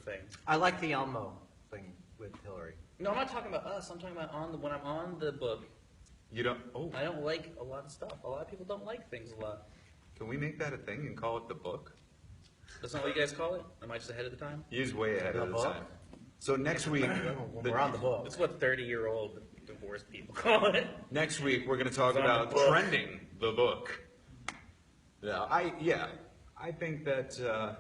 thing. I like the Elmo thing with Hillary. No, I'm not talking about us. I'm talking about when I'm on the book. You don't, I don't like a lot of stuff. A lot of people don't like things a lot. can we make that a thing and call it the book? That's not what you guys call it? Am I just ahead of the time? He's way ahead The of the book? time. So next week, When we're on the book. That's what 30-year-old divorced people call it. next week we're going to talk It's on the about book. trending the book. I think that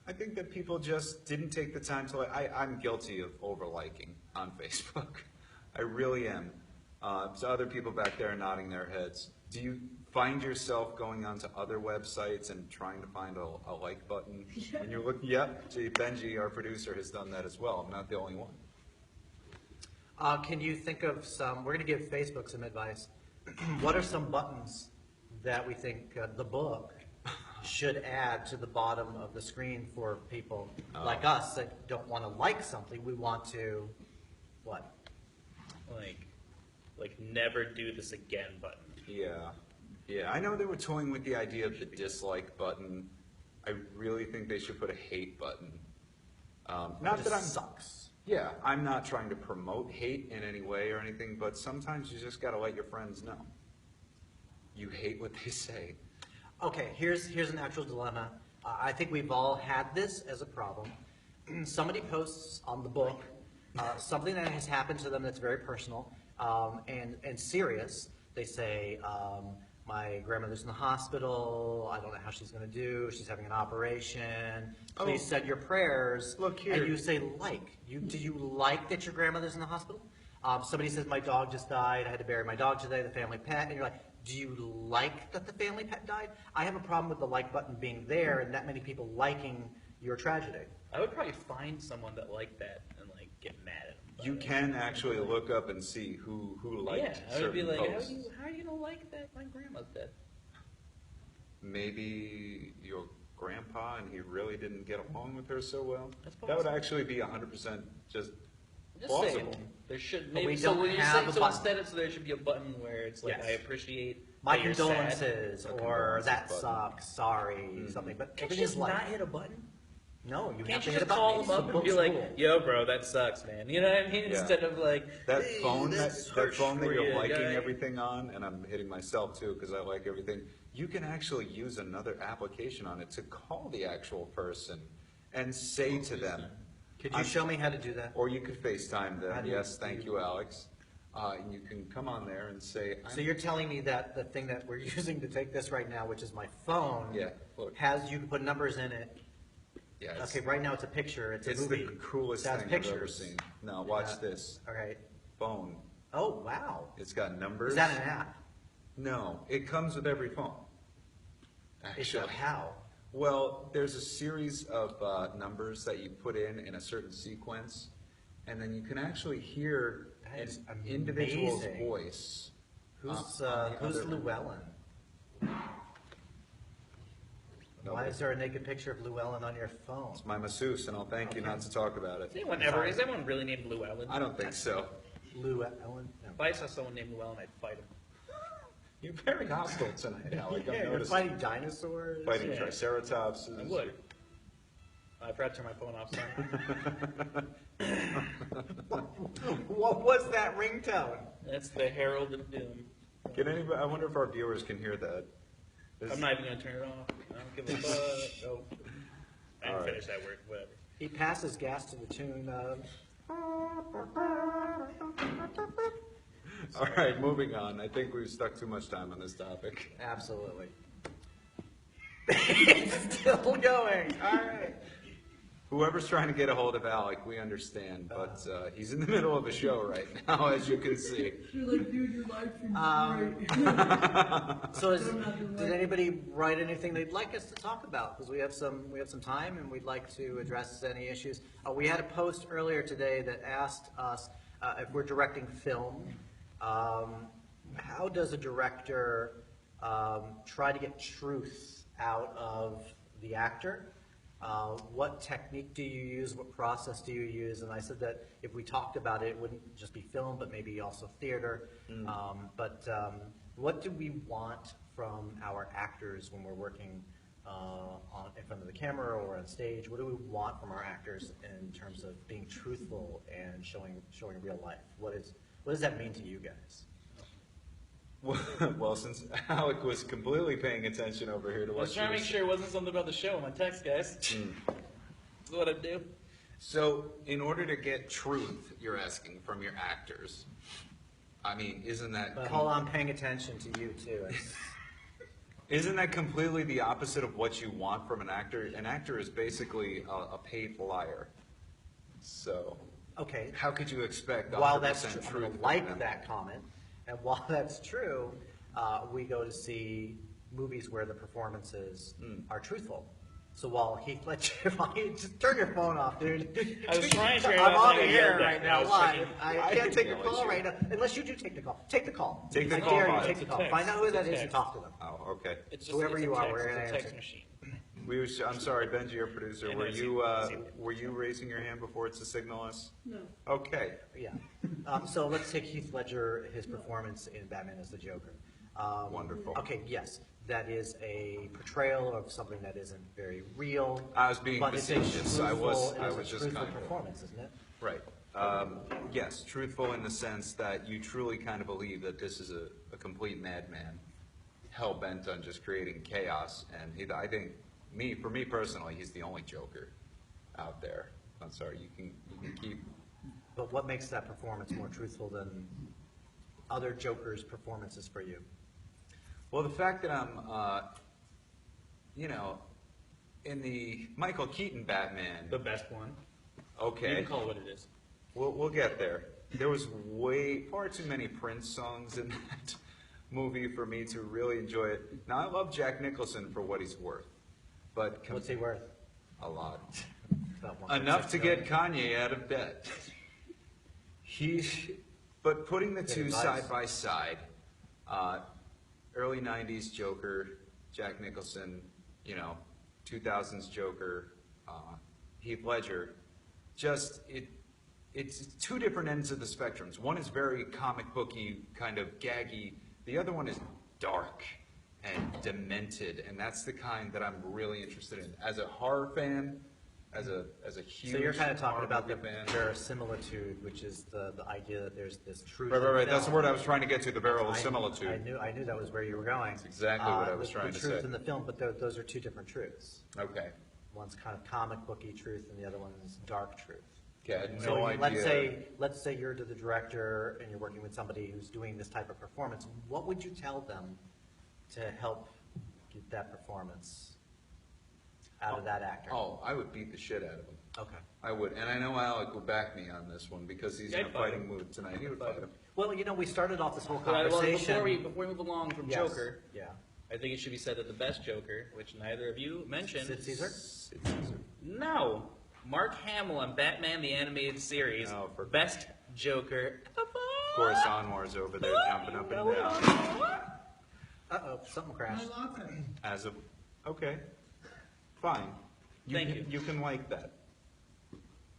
I think that people just didn't take the time to. I'm guilty of over-liking on Facebook. I really am. So other people back there are nodding their heads. Do you find yourself going onto other websites and trying to find a like button? And you're looking. Yep. Benji, our producer, has done that as well. I'm not the only one. Can you think of some, we're going to give Facebook some advice. What are some buttons that we think the book should add to the bottom of the screen for people like us that don't want to like something? We want to, what? Like never do this again button. Yeah. I know they were toying with the idea of the dislike button. I really think they should put a hate button. Not that I'm. Sucks. Yeah, I'm not trying to promote hate in any way or anything, but sometimes you just got to let your friends know. You hate what they say. Okay, here's an actual dilemma. I think we've all had this as a problem. Somebody posts on the book something that has happened to them that's very personal and serious. They say, my grandmother's in the hospital. I don't know how she's going to do. She's having an operation. Please send your prayers. Look here. And you say, like. Do you like that your grandmother's in the hospital? Somebody says, my dog just died. I had to bury my dog today, the family pet. And you're like, do you like that the family pet died? I have a problem with the like button being there and that many people liking your tragedy. I would probably find someone that liked that and get mad at them. You can actually look up and see who liked Yeah, I would be certain like, posts. how are you gonna like that my grandma's dead? Maybe your grandpa and he really didn't get along with her so well. That's That would possible. actually be 100% just I'm just plausible. saying, there should But we maybe so don't when you're have saying a so button. instead there should be a button where it's like Yes. I appreciate My that you're sad. condolences, A or condolences that button. sucks, sorry, something. But Can't you everything is just like. not hit a button? No, you have Can't to you hit a just button. call It's them the up and book's be like, rule. yo, bro, that sucks, man. You know what I mean? Yeah. Instead of like, That hey, phone that's that harsh phone that for you're you, liking guy. everything on, and I'm hitting myself too because I like everything. You can actually use another application on it to call the actual person and say to them, Could you show me how to do that? or you could FaceTime How them. do you- Yes, thank you, Alex. And you can come on there and say, So you're telling me that the thing that we're using to take this right now, which is my phone, Yeah, look. you can put numbers in it, Yeah, it's, Okay, right now it's a picture, it's a it's movie. the coolest That's thing I've ever pictures. seen. Now watch Yeah. this Okay. phone. Oh, wow. It's got numbers. Is that an app? No, it comes with every phone. Is that Actually, how? well, there's a series of numbers that you put in a certain sequence, and then you can actually hear That is an individual's amazing. voice. Who's on the other- Llewellyn? Why is there a naked picture of Llewellyn on your phone? It's my masseuse, and I'll thank you not to talk about it. Is anyone really named Llewellyn? I don't think so. Llewellyn? No. If I saw someone named Llewellyn, I'd fight him. You're very hostile tonight, Alec. Yeah, I'm you're noticing. fighting dinosaurs. Fighting Yeah. triceratops. I would. I forgot to turn my phone off, sorry. What was that ringtone? That's the Herald of Doom. Can anybody? I wonder if our viewers can hear that. This- I'm not even gonna turn it off. I don't give a fuck. No. I didn't All right. finish that word, whatever. He passes gas to the tune of. All right, moving on. I think we've stuck too much time on this topic. Absolutely. It's still going. All right. Whoever's trying to get a hold of Alec, we understand, but he's in the middle of a show right now, as you can see. You're like, dude, your live stream's So, did anybody write anything they'd like us to talk about? Because we have some time, and we'd like to address any issues. We had a post earlier today that asked us if we're directing film. How does a director try to get truth out of the actor? What technique do you use? What process do you use? And I said that if we talked about it, it wouldn't just be film, but maybe also theater. What do we want from our actors when we're working in front of the camera or on stage? What do we want from our actors in terms of being truthful and showing real life? What does that mean to you guys? Well, since Alec was completely paying attention over here to I what was trying to make sure it wasn't something about the show in my text, guys. This is what I do. So, in order to get truth, you're asking from your actors. I mean, isn't that But hold on, paying attention to you too. isn't that completely the opposite of what you want from an actor? An actor is basically a paid liar. So, Okay. how could you expect 100% While that's true, truth? I'm gonna from like them? that comment, and while that's true, we go to see movies where the performances are truthful. So while Heath Ledger, just turn your phone off, dude. I was trying to turn it I'm off, on and I the air yelled at right you. I now was live. checking- I I can't take didn't a yell at call you. right now, unless you do take the call. Take the call. Take the I call, dare you, Bob. take It's the a call. text. Find out who It's a that is and text. talk to them. Oh, okay. It's Whoever it's a you are, text, we're it's gonna a text answer. machine. I'm sorry, Benji, your producer. I Were know, you were you raising your hand before it's to signal us? No. Okay. Yeah. So let's take Heath Ledger, his performance in Batman as the Joker. Wonderful. Okay, yes, that is a portrayal of something that isn't very real. I was being but it's a facetious. I was truthful- just truthful kind of- performance, isn't it? Right. Yes, truthful in the sense that you truly kind of believe that this is a complete madman, hell bent on just creating chaos. And I think, for me personally, he's the only Joker out there. I'm sorry, you can keep. But what makes that performance more truthful than other Joker's performances for you? Well, the fact that I'm, in the Michael Keaton Batman. The best one. Okay. You can call it what it is. We'll get there. There was far too many Prince songs in that movie for me to really enjoy it. Now, I love Jack Nicholson for what he's worth, but What's he worth? a lot. About 1.6 Enough to million. get Kanye out of debt. But putting the two advice. side by side, early 90s Joker, Jack Nicholson, 2000s Joker, Heath Ledger, it's two different ends of the spectrums. One is very comic booky, kind of gaggy. The other one is dark and demented, and that's the kind that I'm really interested in. As a horror fan, as a huge So you're kind of talking horror about the movie fan. verisimilitude, which is the idea that there's this truth. Right. in That's the film. word I was trying to get to, the verisimilitude. I knew that was where you were going. That's exactly what I was trying to The truth say. in the film, but those are two different truths. Okay. One's kind of comic booky truth, and the other one is dark truth. Okay, I had So no idea. let's say you're the director and you're working with somebody who's doing this type of performance. What would you tell them to help get that performance? out of that actor? Oh, I would beat the shit out of him. Okay. I would, and I know Alec will back me on this one because he's Yeah, in a I'd fight fighting him. mood tonight. He would fight him. Well, we started off this whole Well, conversation. before we move along from Yes. Joker, Yeah. I think it should be said that the best Joker, which neither of you mentioned, Sid Caesar? It's Caesar. no, Mark Hamill on Batman the Animated Series, Oh, for- best Joker. Of course, Anwar's over there jumping up and down. Uh-oh, something crashed. As of, okay, fine. Thank you. You can like that.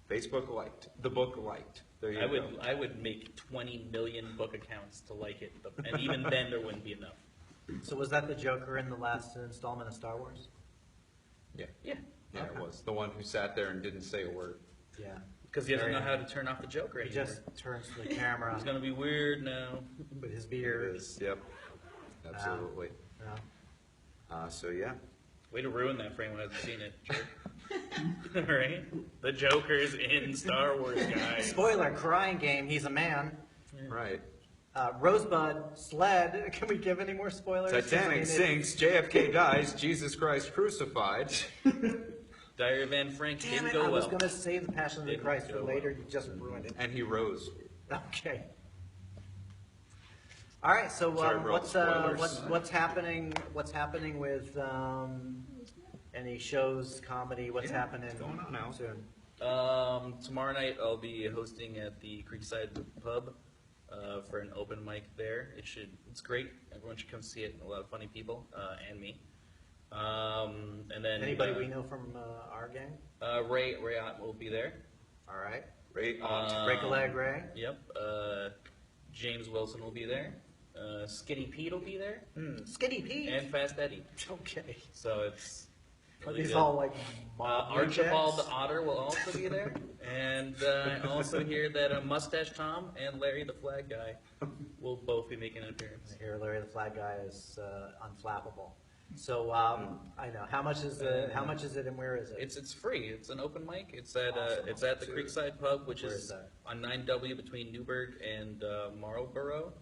Facebook liked. The book liked. There you go. I would make 20 million book accounts to like it, and even then there wouldn't be enough. So was that the Joker in the last installment of Star Wars? Yeah. Yeah, Yeah, Okay. it was. The one who sat there and didn't say a word. Yeah. because he doesn't Very know how to turn off the Joker He anymore. just turns to the camera He's gonna be weird now. with his Here beard. it is. Yep. Absolutely. Yeah. So yeah. Way to ruin that for anyone who hasn't seen it, jerk. Right? The Joker's in Star Wars, guys. Spoiler, crying game, he's a man. Right. Rosebud, sled, can we give any more spoilers? I Titanic mean, sinks, JFK dies, Jesus Christ crucified. Diary of Anne Frank Damn didn't it, go I well. was going to save the Passion of the Didn't Christ for go later, you just ruined it. And he rose. Okay. All right, so Sorry for all the spoilers. what's happening with any shows, comedy, what's happening what's going on now? soon? Tomorrow night I'll be hosting at the Creekside Pub for an open mic there. It's great. Everyone should come see it. A lot of funny people and me. And then Anybody we know from our gang? Ray Ott will be there. All right. Right. Break a leg, Ray. Yep. James Wilson will be there. Skinny Pete will be there, Skinny Pete. and Fast Eddie. Okay. So it's Are really these good. all like mob Archibald the rejects? Otter will also be there, and I also hear that Mustache Tom and Larry the Flag Guy will both be making an appearance. Here, Larry the Flag Guy is unflappable. So I know how much is it and where is it? It's free. It's an open mic. It's at the Creekside Pub, which Where is is that? on 9W between Newburgh and Marlborough.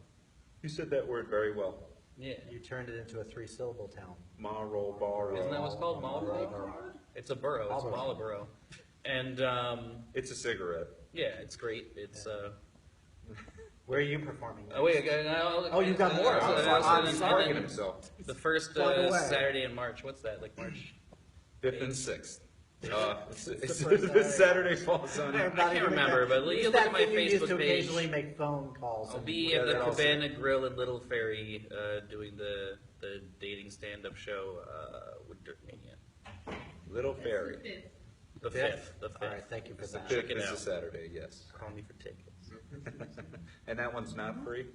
You said that word very well. Yeah. You turned it into a 3-syllable town. Marlboro. Isn't that what's called Marlborough? It's a borough. It's Marlborough. And It's a cigarette. yeah, it's great. It's Where are you performing? oh wait, Oh, you've got more. I'm sorry. Plugging himself. The first Plug away. Saturday in March. What's that? Like March? 5th and 6th. It's the first Saturday falls on it. I can't remember, but you look at my You used Facebook to page. occasionally make phone calls. I'll and- be Yeah, at the that also- Cabana Grill in Little Ferry doing the dating stand-up show with Dirt Mania. Little Fairy. The Fifth? fifth. The All right, fifth. thank you for that. Check 5th it is out. a Saturday, yes. Call me for tickets. And that one's not free?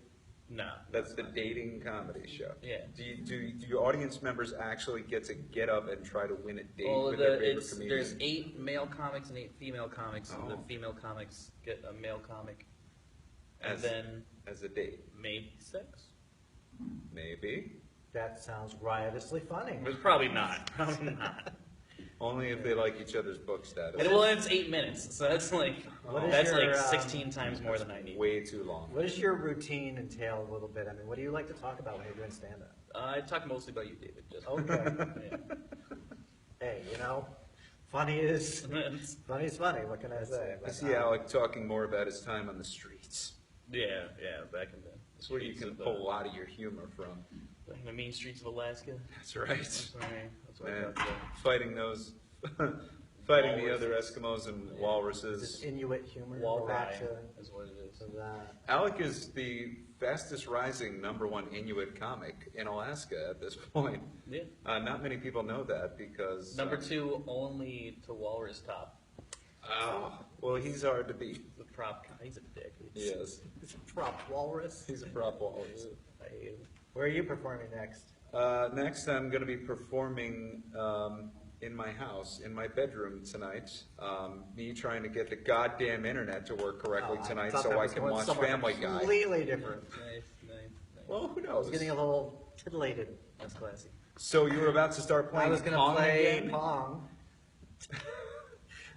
No. That's the dating comedy show. Yeah. Do your audience members actually get to get up and try to win a date Well, with their favorite comedian? there's 8 male comics and 8 female comics, and the Oh. female comics get a male comic, and As- then As a date, maybe sex. maybe. That sounds riotously funny. But probably not. Probably not. Only if they like each other's book status. And well, it's 8 minutes, so that's like What is that's your, like 16 times more than I need. Way too long. What does your routine entail a little bit? I mean, what do you like to talk about when you're doing stand-up? I talk mostly about you, David. Just Okay. yeah. Hey, funny is It's- funny. What can I say? I see Alec talking more about his time on the streets. yeah, back in the That's where you can pull a lot of your humor from. back in the mean streets of Alaska. That's right. That's what I Man, talk about. fighting those, fighting the Walruses. other Eskimos and walruses. This Inuit humor. Wall go back ride to is what it is. that. Alec is the fastest rising #1 Inuit comic in Alaska at this point. Yeah. Not many people know that because Number 2 only to Walrus Top. Oh, well, he's hard to beat. The prop guy. He's a dick. Yes, It's a prop walrus. he's a prop walrus. Where are you performing next? Next, I'm going to be performing in my house, in my bedroom tonight. Me trying to get the goddamn internet to work correctly Oh, tonight thought so that I was can going watch somewhere Family Guy. Completely different. Nice. Well, who I knows? was getting a little titillated. That's classy. So you were about to start I playing was going to Pong play again? Pong.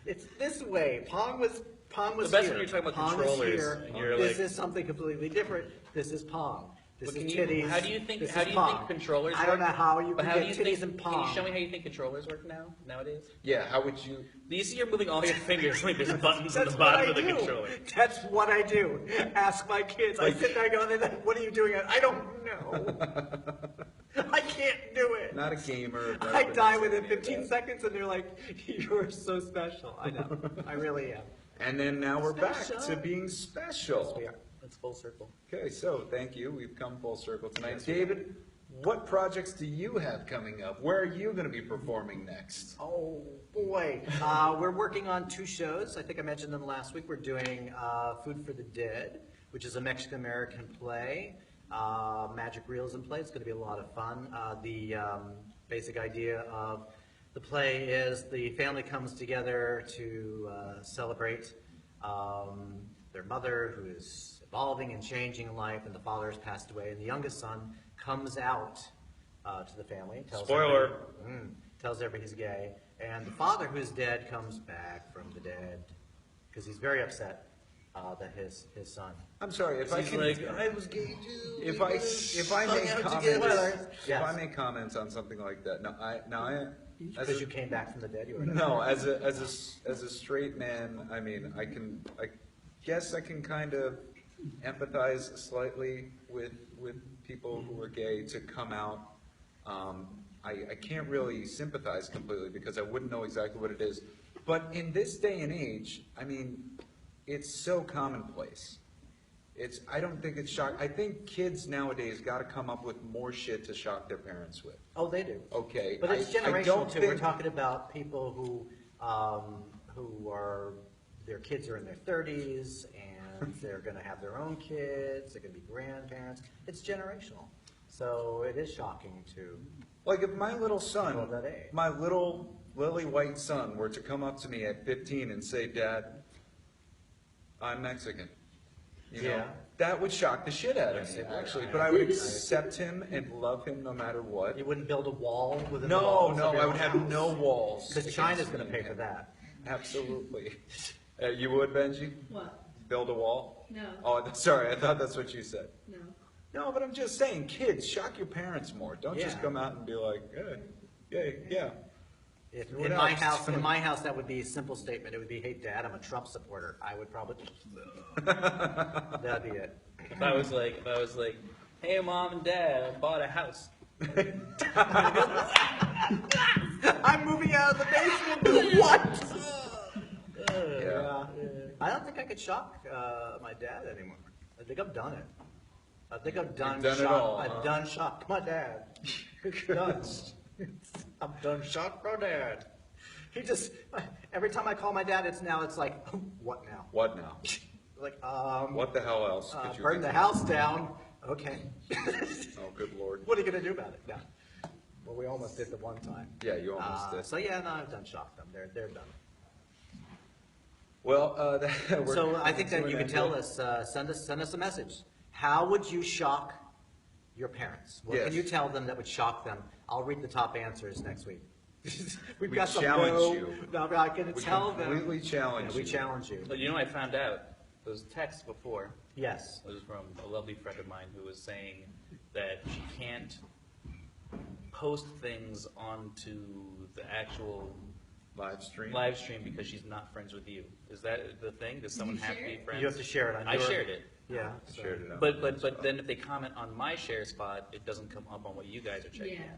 It's this way. Pong was The best here. when you're talking about Pong is controllers, here. and you're This like- is something completely different. This is Pong. This But is can you- titties. how do you think- this how is do you think pong. controllers I don't know work? how you But can how do get you titties think? and Can pong. you show me how you think controllers work nowadays? Yeah, how would you? Do you see you're moving all your fingers like there's buttons on That's the what bottom I of the do. controller? That's what I do. Ask my kids. I sit there and go, they're like, what are you doing? I don't know. I can't do it. Not a gamer. I die within 15 seconds and they're like, you're so special. I know. I really am. And then now we're back Special. to being special. We are. It's full circle. Okay, so thank you. We've come full circle tonight. David, what projects do you have coming up? Where are you going to be performing next? Oh, boy. We're working on 2 shows. I think I mentioned them last week. We're doing Food for the Dead, which is a Mexican-American play. Magic Reels and Play. It's going to be a lot of fun. The basic idea of the play is the family comes together to celebrate their mother, who is evolving and changing in life, and the father has passed away, and the youngest son comes out to the family. Spoiler. Tells everybody he's gay, and the father, who's dead, comes back from the dead because he's very upset that his son. I'm sorry if I He's can. like, I was gay too. If I hung make out comments, together. if Yes. I make comments on something like that, as Because a, you came back from the dead, you were no, as a straight man, I mean, I guess I can kind of empathize slightly with people who are gay to come out. I can't really sympathize completely because I wouldn't know exactly what it is. But in this day and age, I mean, it's so commonplace. I don't think it's shock. I think kids nowadays got to come up with more shit to shock their parents with. Oh, they do. Okay. But it's I generational don't too. We're think- talking about people who are, their kids are in their 30s and they're going to have their own kids. They're going to be grandparents. It's generational. So it is shocking to. Like if my little son, People that age. my little lily white son were to come up to me at 15 and say, Dad, I'm Mexican. You know, Yeah. that would shock the shit out of Yes, me, it would. actually. But I would accept him and love him no matter what. You wouldn't build a wall within the No, walls no, of your I would own have house. no walls. Because China's going to pay for that. Absolutely. You would, Benji? What? Build a wall? No. Oh, sorry, I thought that's what you said. No. No, but I'm just saying, kids, shock your parents more. Don't just Yeah. come out and be like, yeah. What In my else? house, that would be a simple statement. It would be, "Hey, Dad, I'm a Trump supporter." I would probably. That'd be it. If I was like, hey, Mom and Dad, I bought a house. I'm moving out of the basement. What? Yeah. I don't think I could shock my dad anymore. I think I've done it. I think I've done, You've done it shock. all, I've huh? done shock my dad. Done. I've done shock my dad. He just every time I call my dad, it's like, what now? What now? Like, What the hell else could you burn think the of? house down. Okay. Oh, good lord. What are you gonna do about it? Yeah. Well, we almost did the one time. Yeah, you almost did. So yeah, no, I've done shock them. They're done. Well, we're So I think that coming you to can an tell end. us, send us a message. How would you shock your parents? What Yes. can you tell them that would shock them? I'll read the top answers next week. We've We got some challenge you. No, I'm not going to We tell them. completely challenge Yeah, we you. challenge you. But you know, I found out those texts before Yes. was from a lovely friend of mine who was saying that she can't post things onto the actual Live stream. live stream because she's not friends with you. Is that the thing? Does someone you have to share be it? friends? You have to share it on I your- shared it. Yeah. Shared it out. But then if they comment on my share spot, it doesn't come up on what you guys are checking. Yeah.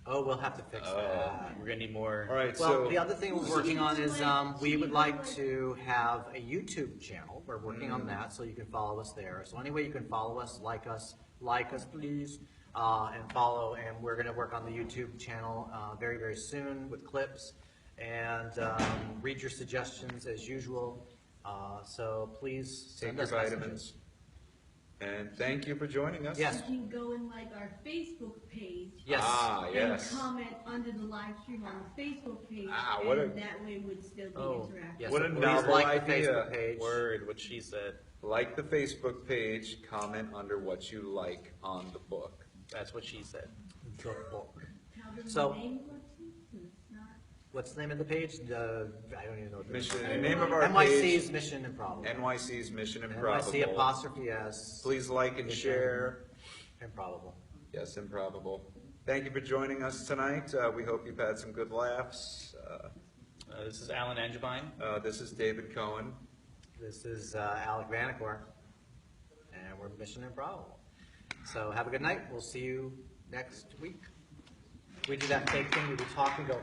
Oh, we'll have to fix that. We're gonna need more. All right, Well, so the other thing we're working on is we would like to have a YouTube channel. We're working on that, so you can follow us there. So any way you can follow us, like us, please, and follow. And we're going to work on the YouTube channel very, very soon with clips and read your suggestions as usual. So please take send your us messages. vitamins. And thank you for joining us. Yes. You can go and like our Facebook page. Yes. Ah, yes. And comment under the live stream on the Facebook page. Ah, what and a- that way would still be Oh, interactive. Yes, What so a please novel like the idea. Facebook page. Word, what she said. Like the Facebook page, comment under what you like on the book. That's what she said. Tell them So- the name of it, so it's not. What's the name of the page? I don't even know what the Mission, the name of our NYC's page, Mission Improv. NYC's Mission NYC Improv-able. apostrophe S. Please like and share. Improbable. Yes, improbable. Thank you for joining us tonight. We hope you've had some good laughs. This is Alan Angevine. This is David Cohen. This is Alec Vanacore, and we're Mission Improbable. So have a good night. We'll see you next week. We do that fake thing where we talk and go.